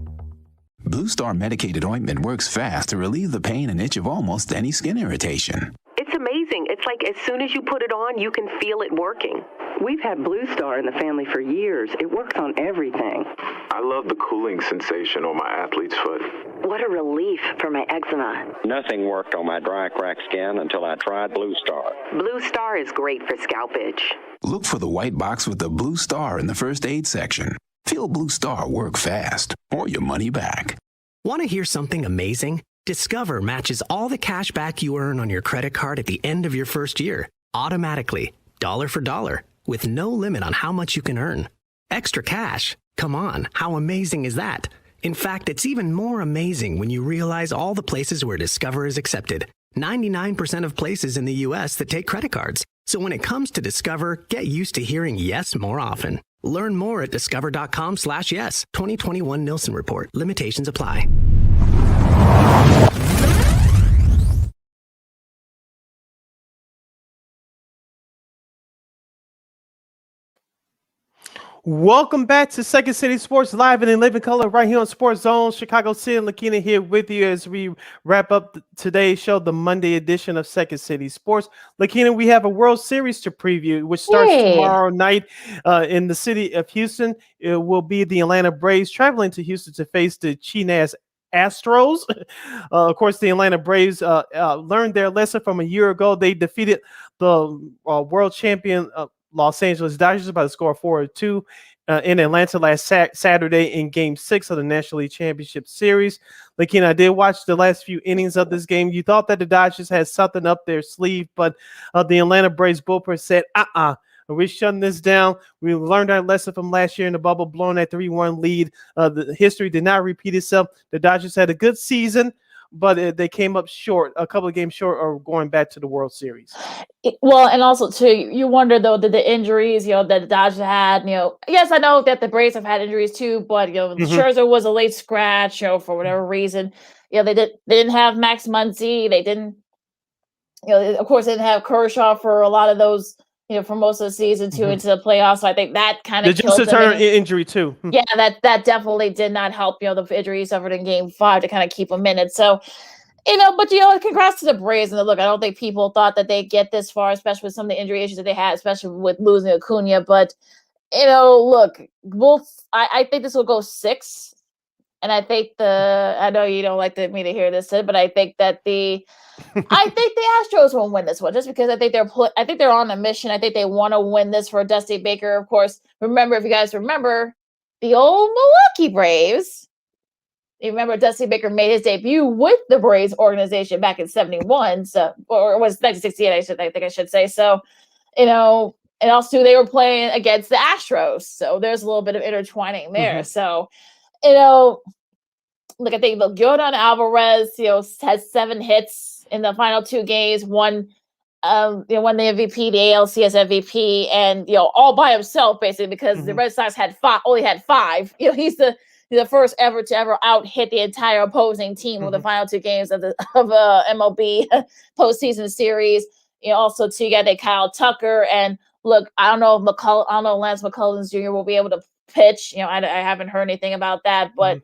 Blue Star medicated ointment works fast to relieve the pain and itch of almost any skin irritation. It's amazing. It's like as soon as you put it on, you can feel it working. We've had Blue Star in the family for years. It works on everything. I love the cooling sensation on my athlete's foot. What a relief for my eczema. Nothing worked on my dry, cracked skin until I tried Blue Star. Blue Star is great for scalp itch. Look for the white box with the blue star in the first aid section. Feel Blue Star work fast or your money back. Want to hear something amazing? Discover matches all the cash back you earn on your credit card at the end of your first year, automatically, dollar for dollar, with no limit on how much you can earn. Extra cash? Come on, how amazing is that? In fact, it's even more amazing when you realize all the places where Discover is accepted. 99% of places in the U.S. that take credit cards. So when it comes to Discover, get used to hearing yes more often. Learn more at discover.com/yes. 2021 Nielsen Report. Limitations apply. Welcome back to Second City Sports Live and in living color right here on Sports Zone. Chicago Sid and Lakeena here with you as we wrap up today's show, the Monday edition of Second City Sports. Lakeena, we have a World Series to preview, which starts tomorrow night in the city of Houston. It will be the Atlanta Braves traveling to Houston to face the Chinas Astros. Of course, the Atlanta Braves learned their lesson from a year ago. They defeated the world champion Los Angeles Dodgers by the score of 4-2 in Atlanta last Saturday in Game 6 of the National League Championship Series. Lakeena, I did watch the last few innings of this game. You thought that the Dodgers had something up their sleeve, but the Atlanta Braves bullpen said, we're shutting this down. We learned our lesson from last year in the bubble, blowing that 3-1 lead. The history did not repeat itself. The Dodgers had a good season, but they came up short, a couple of games short of going back to the World Series. Well, and also too, you wonder though that the injuries, that the Dodgers had, yes, I know that the Braves have had injuries too, but Scherzer was a late scratch, for whatever reason. They didn't have Max Muncy. They didn't, of course, they didn't have Kershaw for a lot of those, for most of the season too, into the playoffs. So I think that kind of killed Justin Turner injury too. Yeah, that definitely did not help. The injury he suffered in Game 5 to kind of keep him in it. So, but congrats to the Braves. And look, I don't think people thought that they'd get this far, especially with some of the injury issues that they had, especially with losing Acuna. But look, I think this will go 6. And I think I know you don't like me to hear this, but I think that the Astros will win this one just because I think they're on a mission. I think they want to win this for Dusty Baker. Of course, if you guys remember the old Milwaukee Braves, you remember Dusty Baker made his debut with the Braves organization back in 71, or it was 1968, I think I should say. So, and also they were playing against the Astros. So there's a little bit of intertwining there. So, look, I think Jordan Alvarez, has 7 hits in the final 2 games, won the MVP, the ALCS MVP, and all by himself basically because the Red Sox only had 5. He's the first ever to out hit the entire opposing team with the final 2 games of MLB postseason series. Also too, you got Kyle Tucker, and look, I don't know if Lance McCullers Jr. will be able to pitch. I haven't heard anything about that, but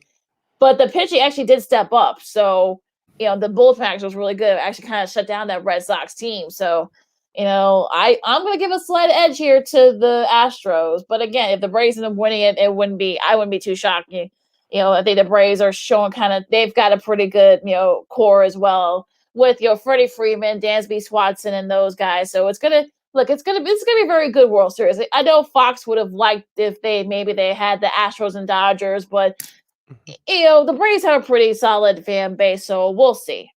the pitching actually did step up. So, the bullpen actually was really good. It actually kind of shut down that Red Sox team. So, I'm going to give a slight edge here to the Astros. But again, if the Braves end up winning it, I wouldn't be too shocked. I think the Braves are showing they've got a pretty good, core as well with, Freddie Freeman, Dansby Swanson, and those guys. So it's going to be a very good World Series. I know Fox would have liked if they had the Astros and Dodgers, but the Braves have a pretty solid fan base, so we'll see.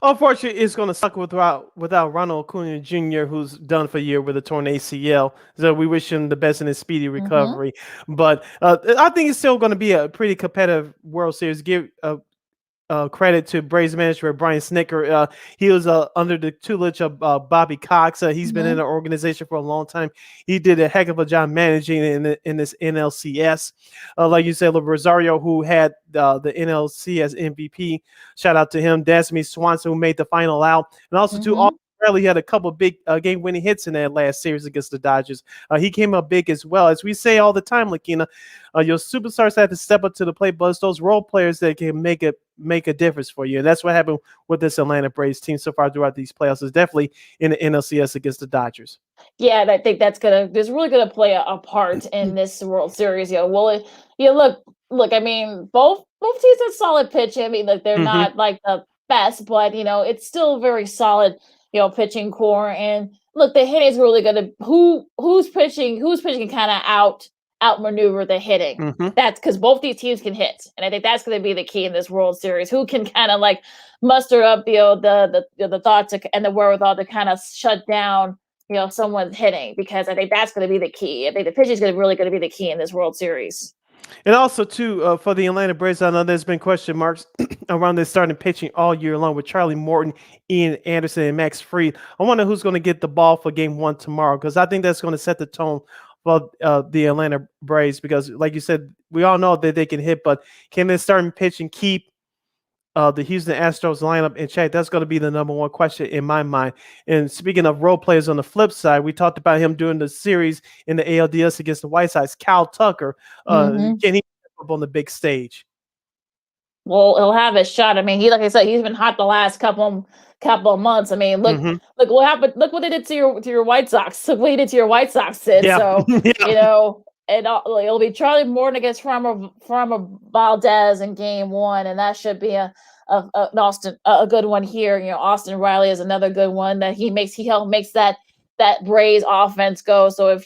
Unfortunately, it's going to suck without Ronald Acuna Jr., who's done for a year with a torn ACL. So we wish him the best in his speedy recovery. But I think it's still going to be a pretty competitive World Series. Give credit to Braves manager Brian Snitker. He was under the tutelage of Bobby Cox. He's been in the organization for a long time. He did a heck of a job managing in this NLCS. Like you said, Rosario, who had the NLCS MVP. Shout out to him. Dansby Swanson, who made the final out. And also to He had a couple big game-winning hits in that last series against the Dodgers. He came up big as well. As we say all the time, Lakeena, your superstars have to step up to the plate, but it's those role players that can make make a difference for you. And that's what happened with this Atlanta Braves team so far throughout these playoffs. Is definitely in the NLCS against the Dodgers. Yeah, and I think that's really gonna play a part in this World Series. Look. I mean, both teams have solid pitching. I mean, like they're Mm-hmm. not like the best, but it's still very solid. Pitching core, and look, the hitting is really gonna who's pitching kind of outmaneuver the hitting. Mm-hmm. That's because both these teams can hit, and I think that's going to be the key in this World Series. Who can kind of like muster up the thoughts and the wherewithal to kind of shut down someone's hitting, because I think that's going to be the key. I think the pitching is really going to be the key in this World Series. And also, too, for the Atlanta Braves, I know there's been question marks around their starting pitching all year long with Charlie Morton, Ian Anderson, and Max Fried. I wonder who's going to get the ball for Game 1 tomorrow, because I think that's going to set the tone for the Atlanta Braves, because, like you said, we all know that they can hit, but can their starting pitching keep the Houston Astros lineup in check? That's going to be the number one question in my mind. And speaking of role players on the flip side, we talked about him during the series in the ALDS against the White Sox. Kyle Tucker, can he step up on the big stage? Well, he'll have his shot. I mean, like I said, he's been hot the last couple of months. I mean, look what happened. Look what they did to your White Sox. Look what he did to your White Sox, Sid. Yeah. So and it'll be Charlie Morton against Farmer Valdez in Game 1, and that should be a good one here. Austin Riley is another good one that he helped makes that Braves offense go. So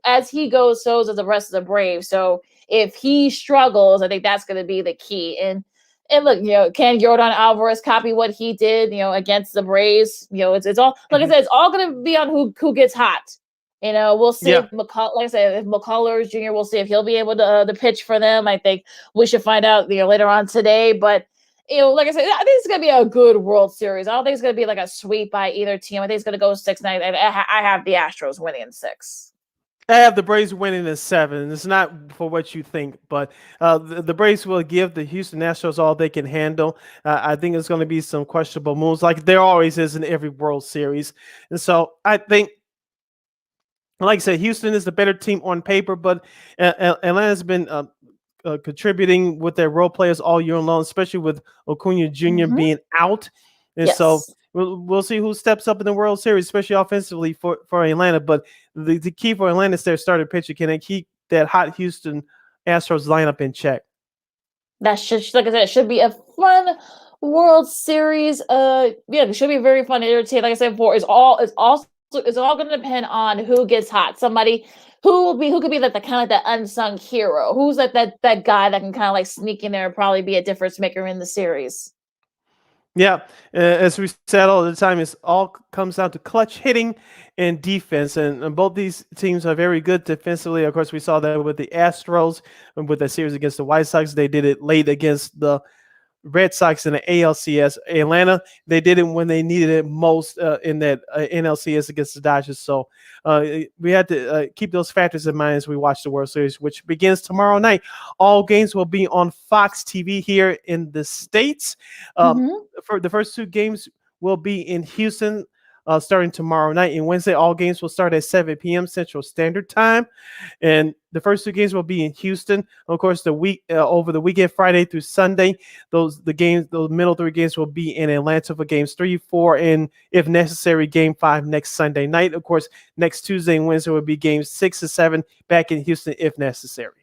as he goes, so does the rest of the Braves. So if he struggles, I think that's going to be the key. And look, can Yordan Alvarez copy what he did, against the Braves? It's all, like I said, it's all going to be on who gets hot. We'll see if if McCullers Jr., we'll see if he'll be able to pitch for them. I think we should find out, later on today. But, like I said, I think it's going to be a good World Series. I don't think it's going to be like a sweep by either team. I think it's going to go 6-9. I have the Astros winning in 6. I have the Braves winning in 7. It's not for what you think, but the Braves will give the Houston Astros all they can handle. I think it's going to be some questionable moves, like there always is in every World Series. And so I think, like I said, Houston is the better team on paper, but Atlanta's been contributing with their role players all year long, especially with Acuna Jr. being out. And so we'll see who steps up in the World Series, especially offensively for Atlanta. But the key for Atlanta is their starting pitcher. Can they keep that hot Houston Astros lineup in check? That should, like I said, it should be a fun World Series. It should be very fun and entertaining. Like I said before, it's all going to depend on who gets hot. Somebody who could be like the kind of the unsung hero. Who's like that guy that can kind of like sneak in there and probably be a difference maker in the series. Yeah, as we said all the time, it all comes down to clutch hitting and defense, and both these teams are very good defensively. Of course, we saw that with the Astros and with the series against the White Sox. They did it late against the Red Sox in the ALCS. Atlanta, they did it when they needed it most in that NLCS against the Dodgers. So we had to keep those factors in mind as we watch the World Series, which begins tomorrow night. All games will be on Fox TV here in the States. For the first 2 games will be in Houston starting tomorrow night. And Wednesday, all games will start at 7 p.m. Central Standard Time. And the first 2 games will be in Houston. Of course, over the weekend, Friday through Sunday, those middle 3 games will be in Atlanta for games 3, 4, and if necessary, game 5 next Sunday night. Of course, next Tuesday and Wednesday will be games 6 and 7 back in Houston if necessary.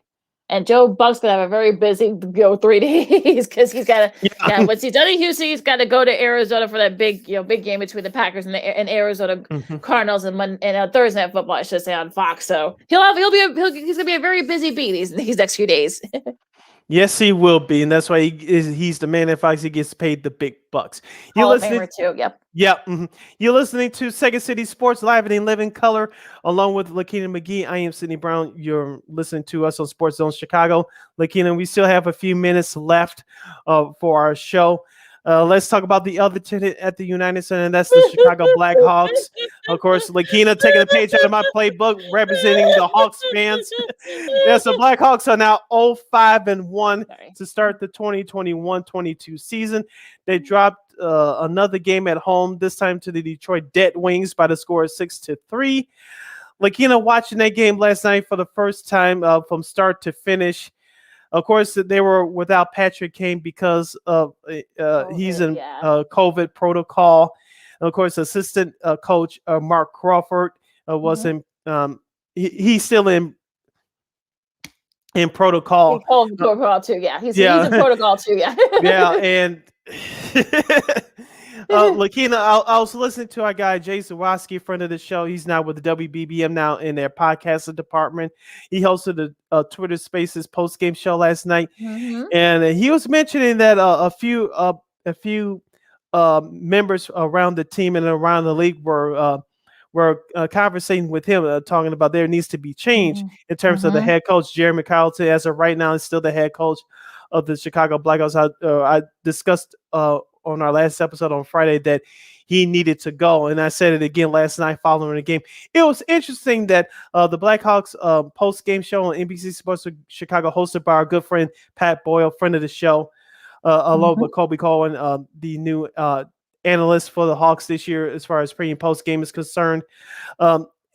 And Joe Buck's gonna have a very busy 3 days because he's got to. Once he's done in Houston, he's got to go to Arizona for that big game between the Packers and Arizona Cardinals and Thursday Night Football, I should say, on Fox. So he's gonna be a very busy bee these next few days. Yes, he will be, and that's why he's the man at Fox. He gets paid the big bucks. Hall of Famer too. Yep. You're listening to Second City Sports live and in living color, along with Lakeena McGee. I am Sydney Brown. You're listening to us on Sports Zone Chicago. Lakeena, we still have a few minutes left for our show. Let's talk about the other tenant at the United Center, and that's the Chicago Blackhawks. Of course, Lakeena taking a page out of my playbook, representing the Hawks fans. Yes, the Blackhawks are now 0-5-1 to start the 2021-22 season. They dropped another game at home, this time to the Detroit Dead Wings by the score of 6-3. Lakeena, watching that game last night for the first time from start to finish, Of course, they were without Patrick Kane because of he's in COVID protocol. And of course, assistant coach Mark Crawford was in. He's still in protocol. Protocol too, yeah. He's in protocol too, yeah. Yeah, and Lakeena, I was listening to our guy Jason Waski, friend of the show. He's now with the WBBM now in their podcasting department. He hosted a Twitter Spaces post game show last night, and he was mentioning that a few members around the team and around the league were conversating with him, talking about there needs to be change in terms of the head coach. Jeremy Carlton, as of right now, is still the head coach of the Chicago Blackhawks. I discussed on our last episode on Friday that he needed to go, and I said it again last night following the game. It was interesting that the Blackhawks post-game show on NBC Sports Chicago, hosted by our good friend Pat Boyle, friend of the show, along with Kobe Cohen, the new analyst for the Hawks this year as far as pre and post game is concerned.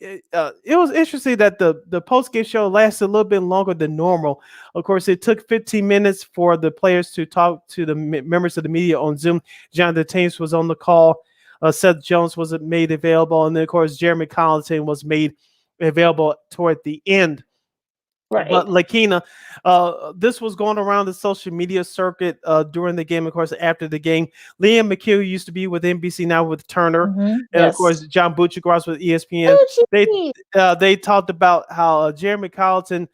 It was interesting that the post game show lasted a little bit longer than normal. Of course, it took 15 minutes for the players to talk to the members of the media on Zoom. Jonathan Tames was on the call. Seth Jones was made available, and then of course Jeremy Collinson was made available toward the end. Right. But Lakeena, this was going around the social media circuit during the game. Of course, after the game, Liam McHugh used to be with NBC, now with Turner, and of course John Buccigross with ESPN. They talked about how Jeremy Carlton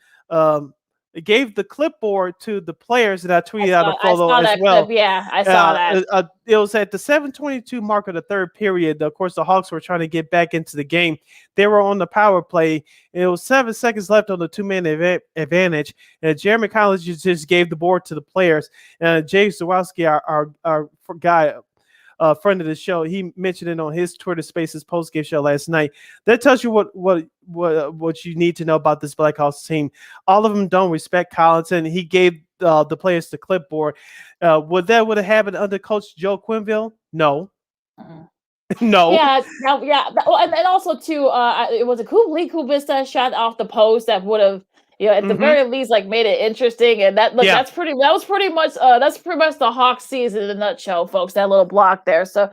gave the clipboard to the players, and I tweeted out a photo as well. Clip. Yeah, I saw that. It was at the 7:22 mark of the third period. Of course, the Hawks were trying to get back into the game. They were on the power play, and it was 7 seconds left on the two-man advantage. And Jeremy Collins just gave the board to the players. Jay Zawowski, our guy, friend of the show, he mentioned it on his Twitter Spaces post-game show last night. That tells you what you need to know about this Blackhawks team. All of them don't respect Collinson. He gave the players the clipboard. Would have happened under Coach Joe Quenneville? No. No. Yeah. And also too, it was a Lee Kubista shot off the post that would have, at the very least, like made it interesting. And that was pretty much the Hawks season in a nutshell, folks. That little block there. So,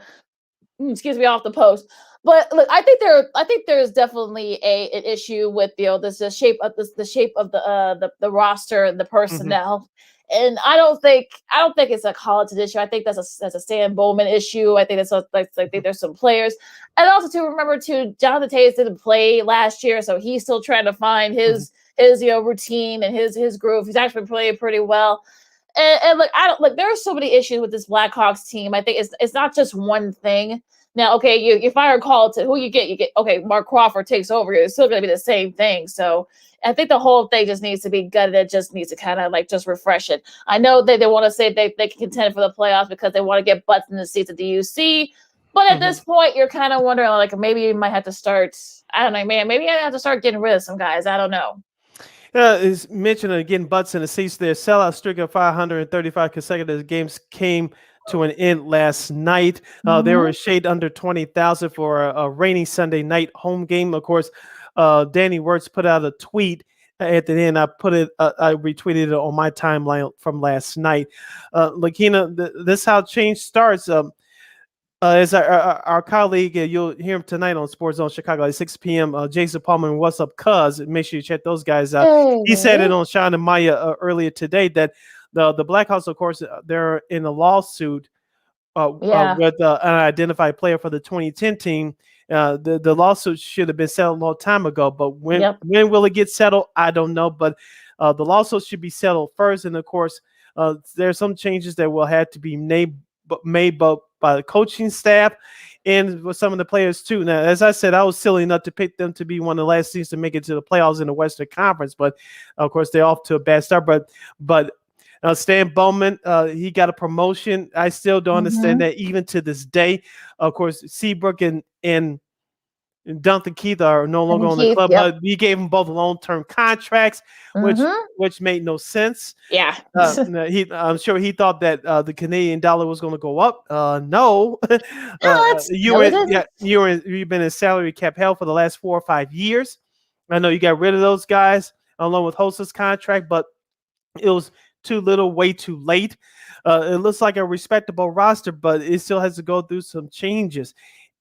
excuse me, off the post. But look, I think there's definitely an issue with the shape of the roster and the personnel. And I don't think it's a Collinson issue. I think that's a Stan Bowman issue. I think I think there's some players, and also to remember too, Jonathan Taves didn't play last year, so he's still trying to find his routine and his groove. He's actually playing pretty well. And look, there are so many issues with this Blackhawks team. I think it's not just one thing. Now, okay, you fire Collinson, who you get okay, Mark Crawford takes over. It's still going to be the same thing. So I think the whole thing just needs to be gutted. It just needs to kind of just refresh it. I know they want to say they can contend for the playoffs because they want to get butts in the seats at the UC. But at this point, you're kind of wondering, maybe you might have to start. I don't know, man. Maybe I have to start getting rid of some guys. I don't know. It's mentioned again, butts in the seats. Their sellout streak of 535 consecutive games came to an end last night. They were shade under 20,000 for a rainy Sunday night home game. Of course, Danny Wirtz put out a tweet at the end. I retweeted it on my timeline from last night. Lakeena, this is how change starts. As our colleague, you'll hear him tonight on Sports Zone Chicago at 6 p.m. Jason Palmer, what's up, cuz? Make sure you check those guys out. He said it on Sean and Maya earlier today that the Blackhawks, of course, they're in a lawsuit with an unidentified player for the 2010 team. The lawsuit should have been settled a long time ago, but when will it get settled? I don't know, but the lawsuit should be settled first. And of course, there's some changes that will have to be made by the coaching staff and with some of the players too. Now, as I said, I was silly enough to pick them to be one of the last teams to make it to the playoffs in the Western Conference, but of course they're off to a bad start. But Stan Bowman, he got a promotion. I still don't understand that even to this day. Of course, Seabrook and Duncan Keith are no longer on the club, but we gave them both long-term contracts, which made no sense. Yeah, I'm sure he thought that the Canadian dollar was going to go up. No, you've been in salary cap hell for the last 4 or 5 years. I know you got rid of those guys along with Hosa's contract, but It was too little, way too late. It looks like a respectable roster, but it still has to go through some changes.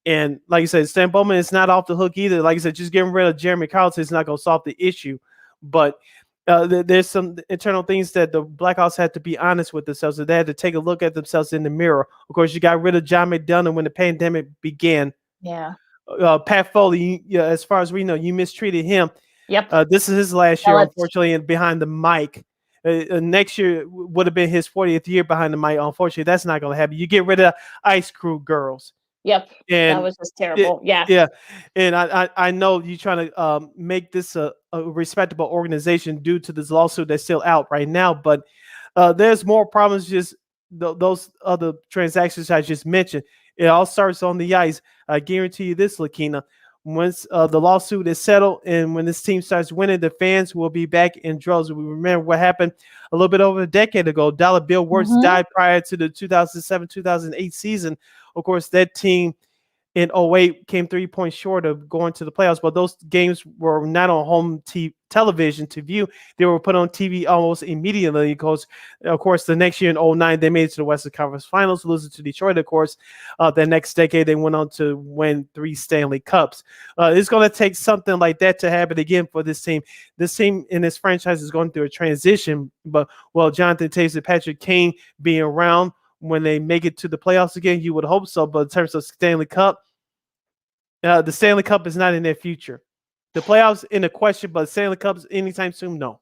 And like I said, Stan Bowman is not off the hook either. Like I said, just getting rid of Jeremy Carlton is not going to solve the issue. But there's some internal things that the Blackhawks had to be honest with themselves. That they had to take a look at themselves in the mirror. Of course, you got rid of John McDonough when the pandemic began. Yeah. Pat Foley, as far as we know, you mistreated him. Yep. This is his last year, unfortunately, and behind the mic. Next year would have been his 40th year behind the mic. Unfortunately, that's not going to happen. You get rid of Ice Crew girls. Yep. And that was just terrible. Yeah. And I know you're trying to make this a respectable organization due to this lawsuit that's still out right now. But there's more problems. Just those other transactions I just mentioned. It all starts on the ice. I guarantee you this, Lakeena. Once the lawsuit is settled and when this team starts winning, the fans will be back in droves. We remember what happened a little bit over a decade ago. Dollar Bill Wirtz died prior to the 2007-2008 season. Of course, that team in 2008 came 3 points short of going to the playoffs, but those games were not on home television to view. They were put on TV almost immediately because, of course, the next year in 2009, they made it to the Western Conference Finals, losing to Detroit, of course. The next decade, they went on to win 3 Stanley Cups. It's going to take something like that to happen again for this team. This team in this franchise is going through a transition, but, well, Jonathan Toews and Patrick Kane being around, when they make it to the playoffs again, you would hope so. But in terms of Stanley Cup, the Stanley Cup is not in their future. The playoffs in the question, but Stanley Cups anytime soon, no.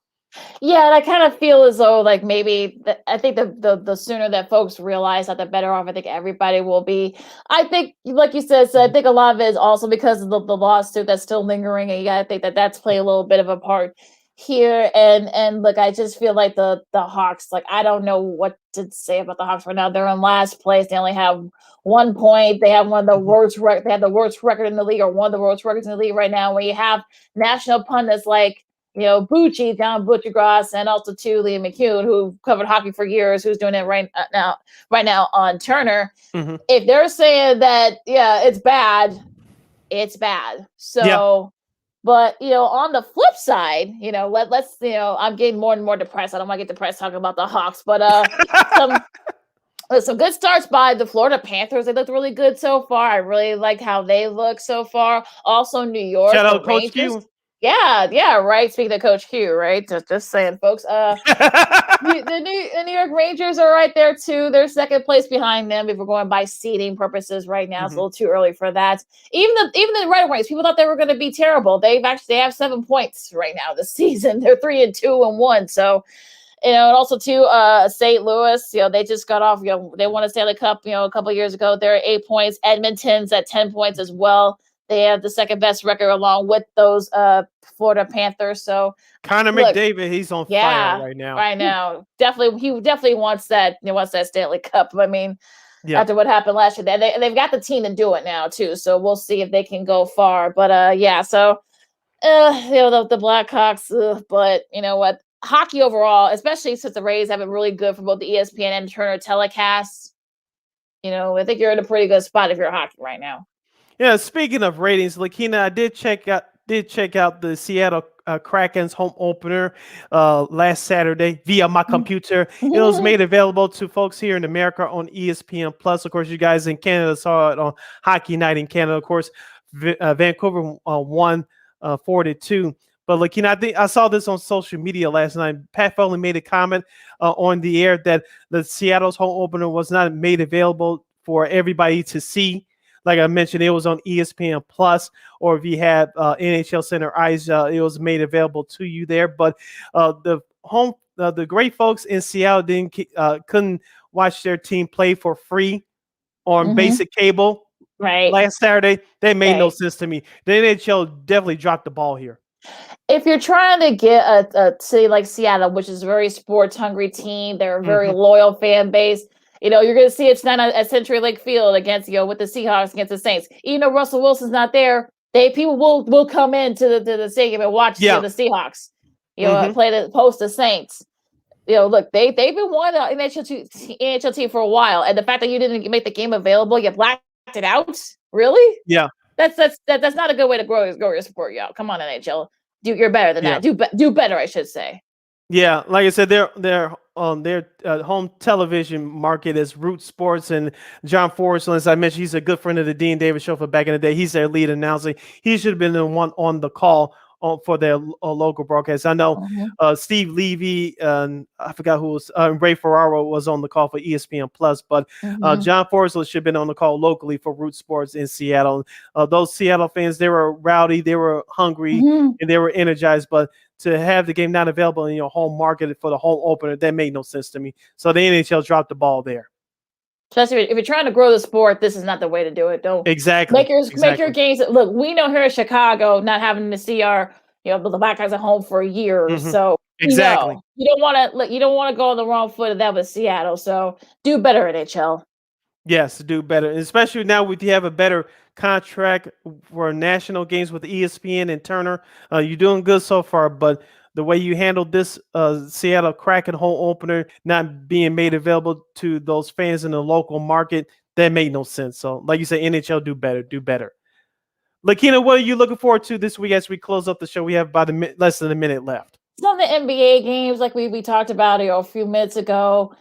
Yeah, and I kind of feel as though like maybe I think the sooner that folks realize that, the better off I think everybody will be. I think, like you said, so I think a lot of it is also because of the lawsuit that's still lingering, and you got to think that that's played a little bit of a part here. And look, I just feel like the Hawks, like I don't know what to say about the Hawks right now. They're in last place. They only have 1 point. They have one of the worst record. They have the worst record in the league, or one of the worst records in the league right now. When you have national pundits like, Bucci down Butchergrass, and also too Liam McHugh, who covered hockey for years, who's doing it right now on Turner. If they're saying that, it's bad, it's bad. So, but on the flip side, let's I'm getting more and more depressed. I don't want to get depressed talking about the Hawks, but some good starts by the Florida Panthers. They looked really good so far. I really like how they look so far. Also, New York. Shout out Coach Q. Yeah, right. Speaking of Coach Q, right? Just saying, folks. The New York Rangers are right there too. They're second place behind them if we're going by seeding purposes right now. It's a little too early for that. Even the Red Wings, people thought they were going to be terrible. They have 7 points right now this season. They're 3-2-1. So, and also too, St. Louis, they just got off. They won a Stanley Cup, a couple of years ago. They're at 8 points. Edmonton's at 10 points as well. They have the second best record along with those Florida Panthers. So Connor McDavid, he's on fire right now. I know. He definitely wants that. He wants that Stanley Cup. I mean, after what happened last year, they've got the team to do it now too. So we'll see if they can go far. But So the Blackhawks. But you know what? Hockey overall, especially since the Rays have been really good for both the ESPN and Turner telecasts. I think you're in a pretty good spot if you're hockey right now. Yeah, speaking of ratings, Lakeena, I did check out the Seattle Kraken's home opener last Saturday via my computer. It was made available to folks here in America on ESPN Plus. Of course, you guys in Canada saw it on Hockey Night in Canada. Of course, Vancouver won 4-2. But Lakeena, I think I saw this on social media last night. Pat Foley made a comment on the air that the Seattle's home opener was not made available for everybody to see. Like I mentioned, it was on ESPN Plus, or if you had NHL Center Ice, it was made available to you there. But the great folks in Seattle couldn't watch their team play for free on basic cable. Right. Last Saturday, that made no sense to me. The NHL definitely dropped the ball here. If you're trying to get a city like Seattle, which is a very sports hungry team, they're a very loyal fan base. You're going to see it's not a Century Lake Field against, with the Seahawks against the Saints. Even though Russell Wilson's not there, people will come into the stadium and watch the Seahawks. Play the post the Saints. Look, they've been wanting an NHL team for a while, and the fact that you didn't make the game available, you blacked it out. Really? Yeah. That's not a good way to grow your support, y'all. Come on, NHL, you're better than that. Do better, I should say. Yeah, like I said, their home television market is Root Sports, and John Forrestland, as I mentioned, he's a good friend of the Dean Davis show for back in the day. He's their lead announcer. He should have been the one on the call for their local broadcast. I know Steve Levy and I forgot who was Ray Ferraro was on the call for ESPN Plus, but John Forrestland should have been on the call locally for Root Sports in Seattle. Those Seattle fans, they were rowdy, they were hungry, and they were energized, but to have the game not available in your home market for the home opener, that made no sense to me. So the NHL dropped the ball there. Especially if you're trying to grow the sport, this is not the way to do it. Don't exactly make your games. Look, we know here in Chicago, not having to see our the Blackhawks at home for years, so exactly you don't want to go on the wrong foot of that with Seattle. So do better, NHL. Yes, do better, especially now with you have a better contract for national games with ESPN and Turner. You're doing good so far, but the way you handled this Seattle Kraken home opener not being made available to those fans in the local market, that made no sense. So, like you said, NHL do better, do better. Lakeena, what are you looking forward to this week as we close up the show? We have about less than a minute left. Some of the NBA games, like we talked about a few minutes ago.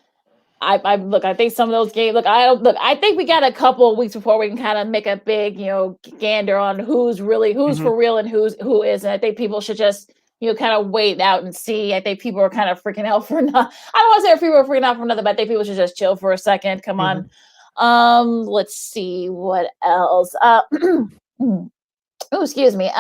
I think some of those games. I think we got a couple of weeks before we can kind of make a big, gander on who's for real and who isn't. I think people should just, kind of wait out and see. I think people are kind of freaking out for not. I don't want to say if people are freaking out for nothing, but I think people should just chill for a second. Come on. Let's see what else. Excuse me.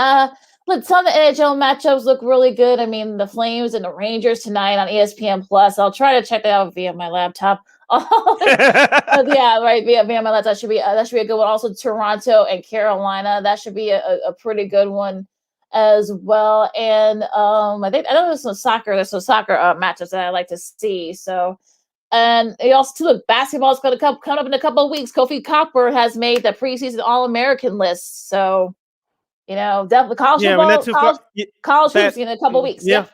Look, some of the NHL matchups look really good. I mean, the Flames and the Rangers tonight on ESPN Plus. I'll try to check that out via my laptop. Yeah, right. Via my laptop should be that should be a good one. Also, Toronto and Carolina. That should be a pretty good one as well. And I know there's some soccer. There's some soccer matchups that I like to see. So. And it also look, basketball is going to come up in a couple of weeks. Kofi Copper has made the preseason All-American list. So. Definitely college football, college hoops in a couple of weeks. Yep.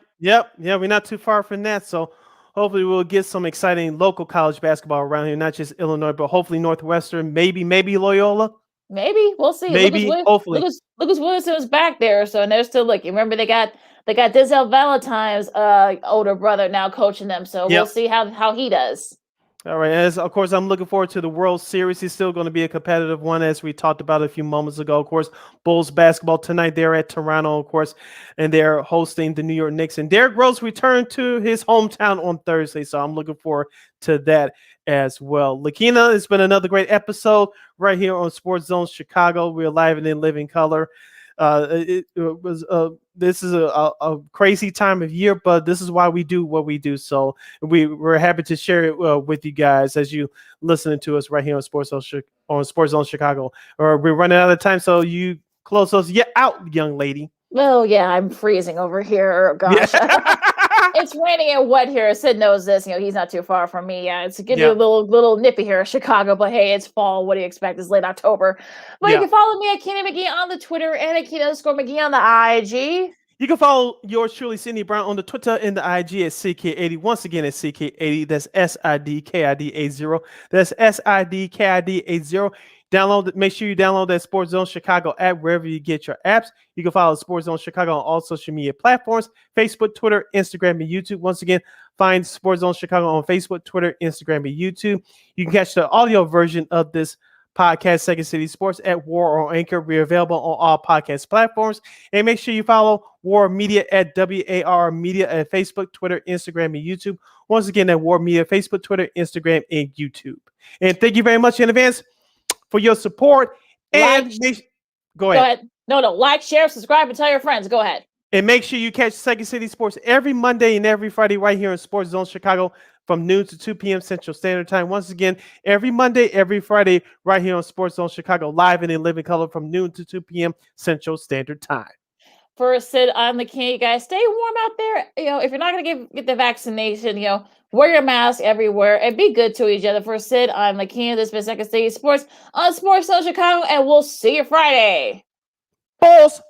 We're not too far from that. So hopefully we'll get some exciting local college basketball around here, not just Illinois, but hopefully Northwestern, maybe Loyola. Maybe we'll see. Maybe hopefully Lucas Williamson is back there, so and they're still looking. Remember they got Denzel Valentine's older brother now coaching them, so we'll see how he does. All right. As of course, I'm looking forward to the World Series. It's still going to be a competitive one, as we talked about a few moments ago. Of course, Bulls basketball tonight. They're at Toronto, of course, and they're hosting the New York Knicks. And Derrick Rose returned to his hometown on Thursday, so I'm looking forward to that as well. Lakeena, it's been another great episode right here on Sports Zone Chicago. We're live and in living color. This is a crazy time of year, but this is why we do what we do. So we're happy to share it with you guys as you listening to us right here on Sports Zone Chicago. Or we're running out of time, so you close us out, young lady. Well, yeah, I'm freezing over here. Oh, gosh. It's raining and wet here. Sid knows this. He's not too far from me. Yeah, it's getting a little nippy here in Chicago, but hey, it's fall. What do you expect? It's late October. But you can follow me at Keena McGee on the Twitter and at Keena_McGee on the IG. You can follow yours truly, Sydney Brown, on the Twitter and the IG at CK80. Once again, at CK80. That's SIDKID80. That's SIDKID80. Make sure you download that Sports Zone Chicago app wherever you get your apps. You can follow Sports Zone Chicago on all social media platforms: Facebook, Twitter, Instagram, and YouTube. Once again, find Sports Zone Chicago on Facebook, Twitter, Instagram, and YouTube. You can catch the audio version of this podcast, Second City Sports, at War or Anchor. We're available on all podcast platforms. And make sure you follow War Media at WAR Media at Facebook, Twitter, Instagram, and YouTube. Once again, at War Media, Facebook, Twitter, Instagram, and YouTube. And thank you very much in advance for your support. And go ahead. No, like, share, subscribe, and tell your friends. Go ahead. And make sure you catch Second City Sports every Monday and every Friday right here in Sports Zone Chicago from noon to 2 p.m. Central Standard Time. Once again, every Monday, every Friday right here on Sports Zone Chicago, live and in living color from noon to 2 p.m. Central Standard Time. For Sid, I'm Lakeena. You guys stay warm out there. If you're not going to get the vaccination, wear your mask everywhere and be good to each other. For Sid, I'm Lakeena. This has been Second City Sports on Sports Zone Chicago, and we'll see you Friday. Bulls.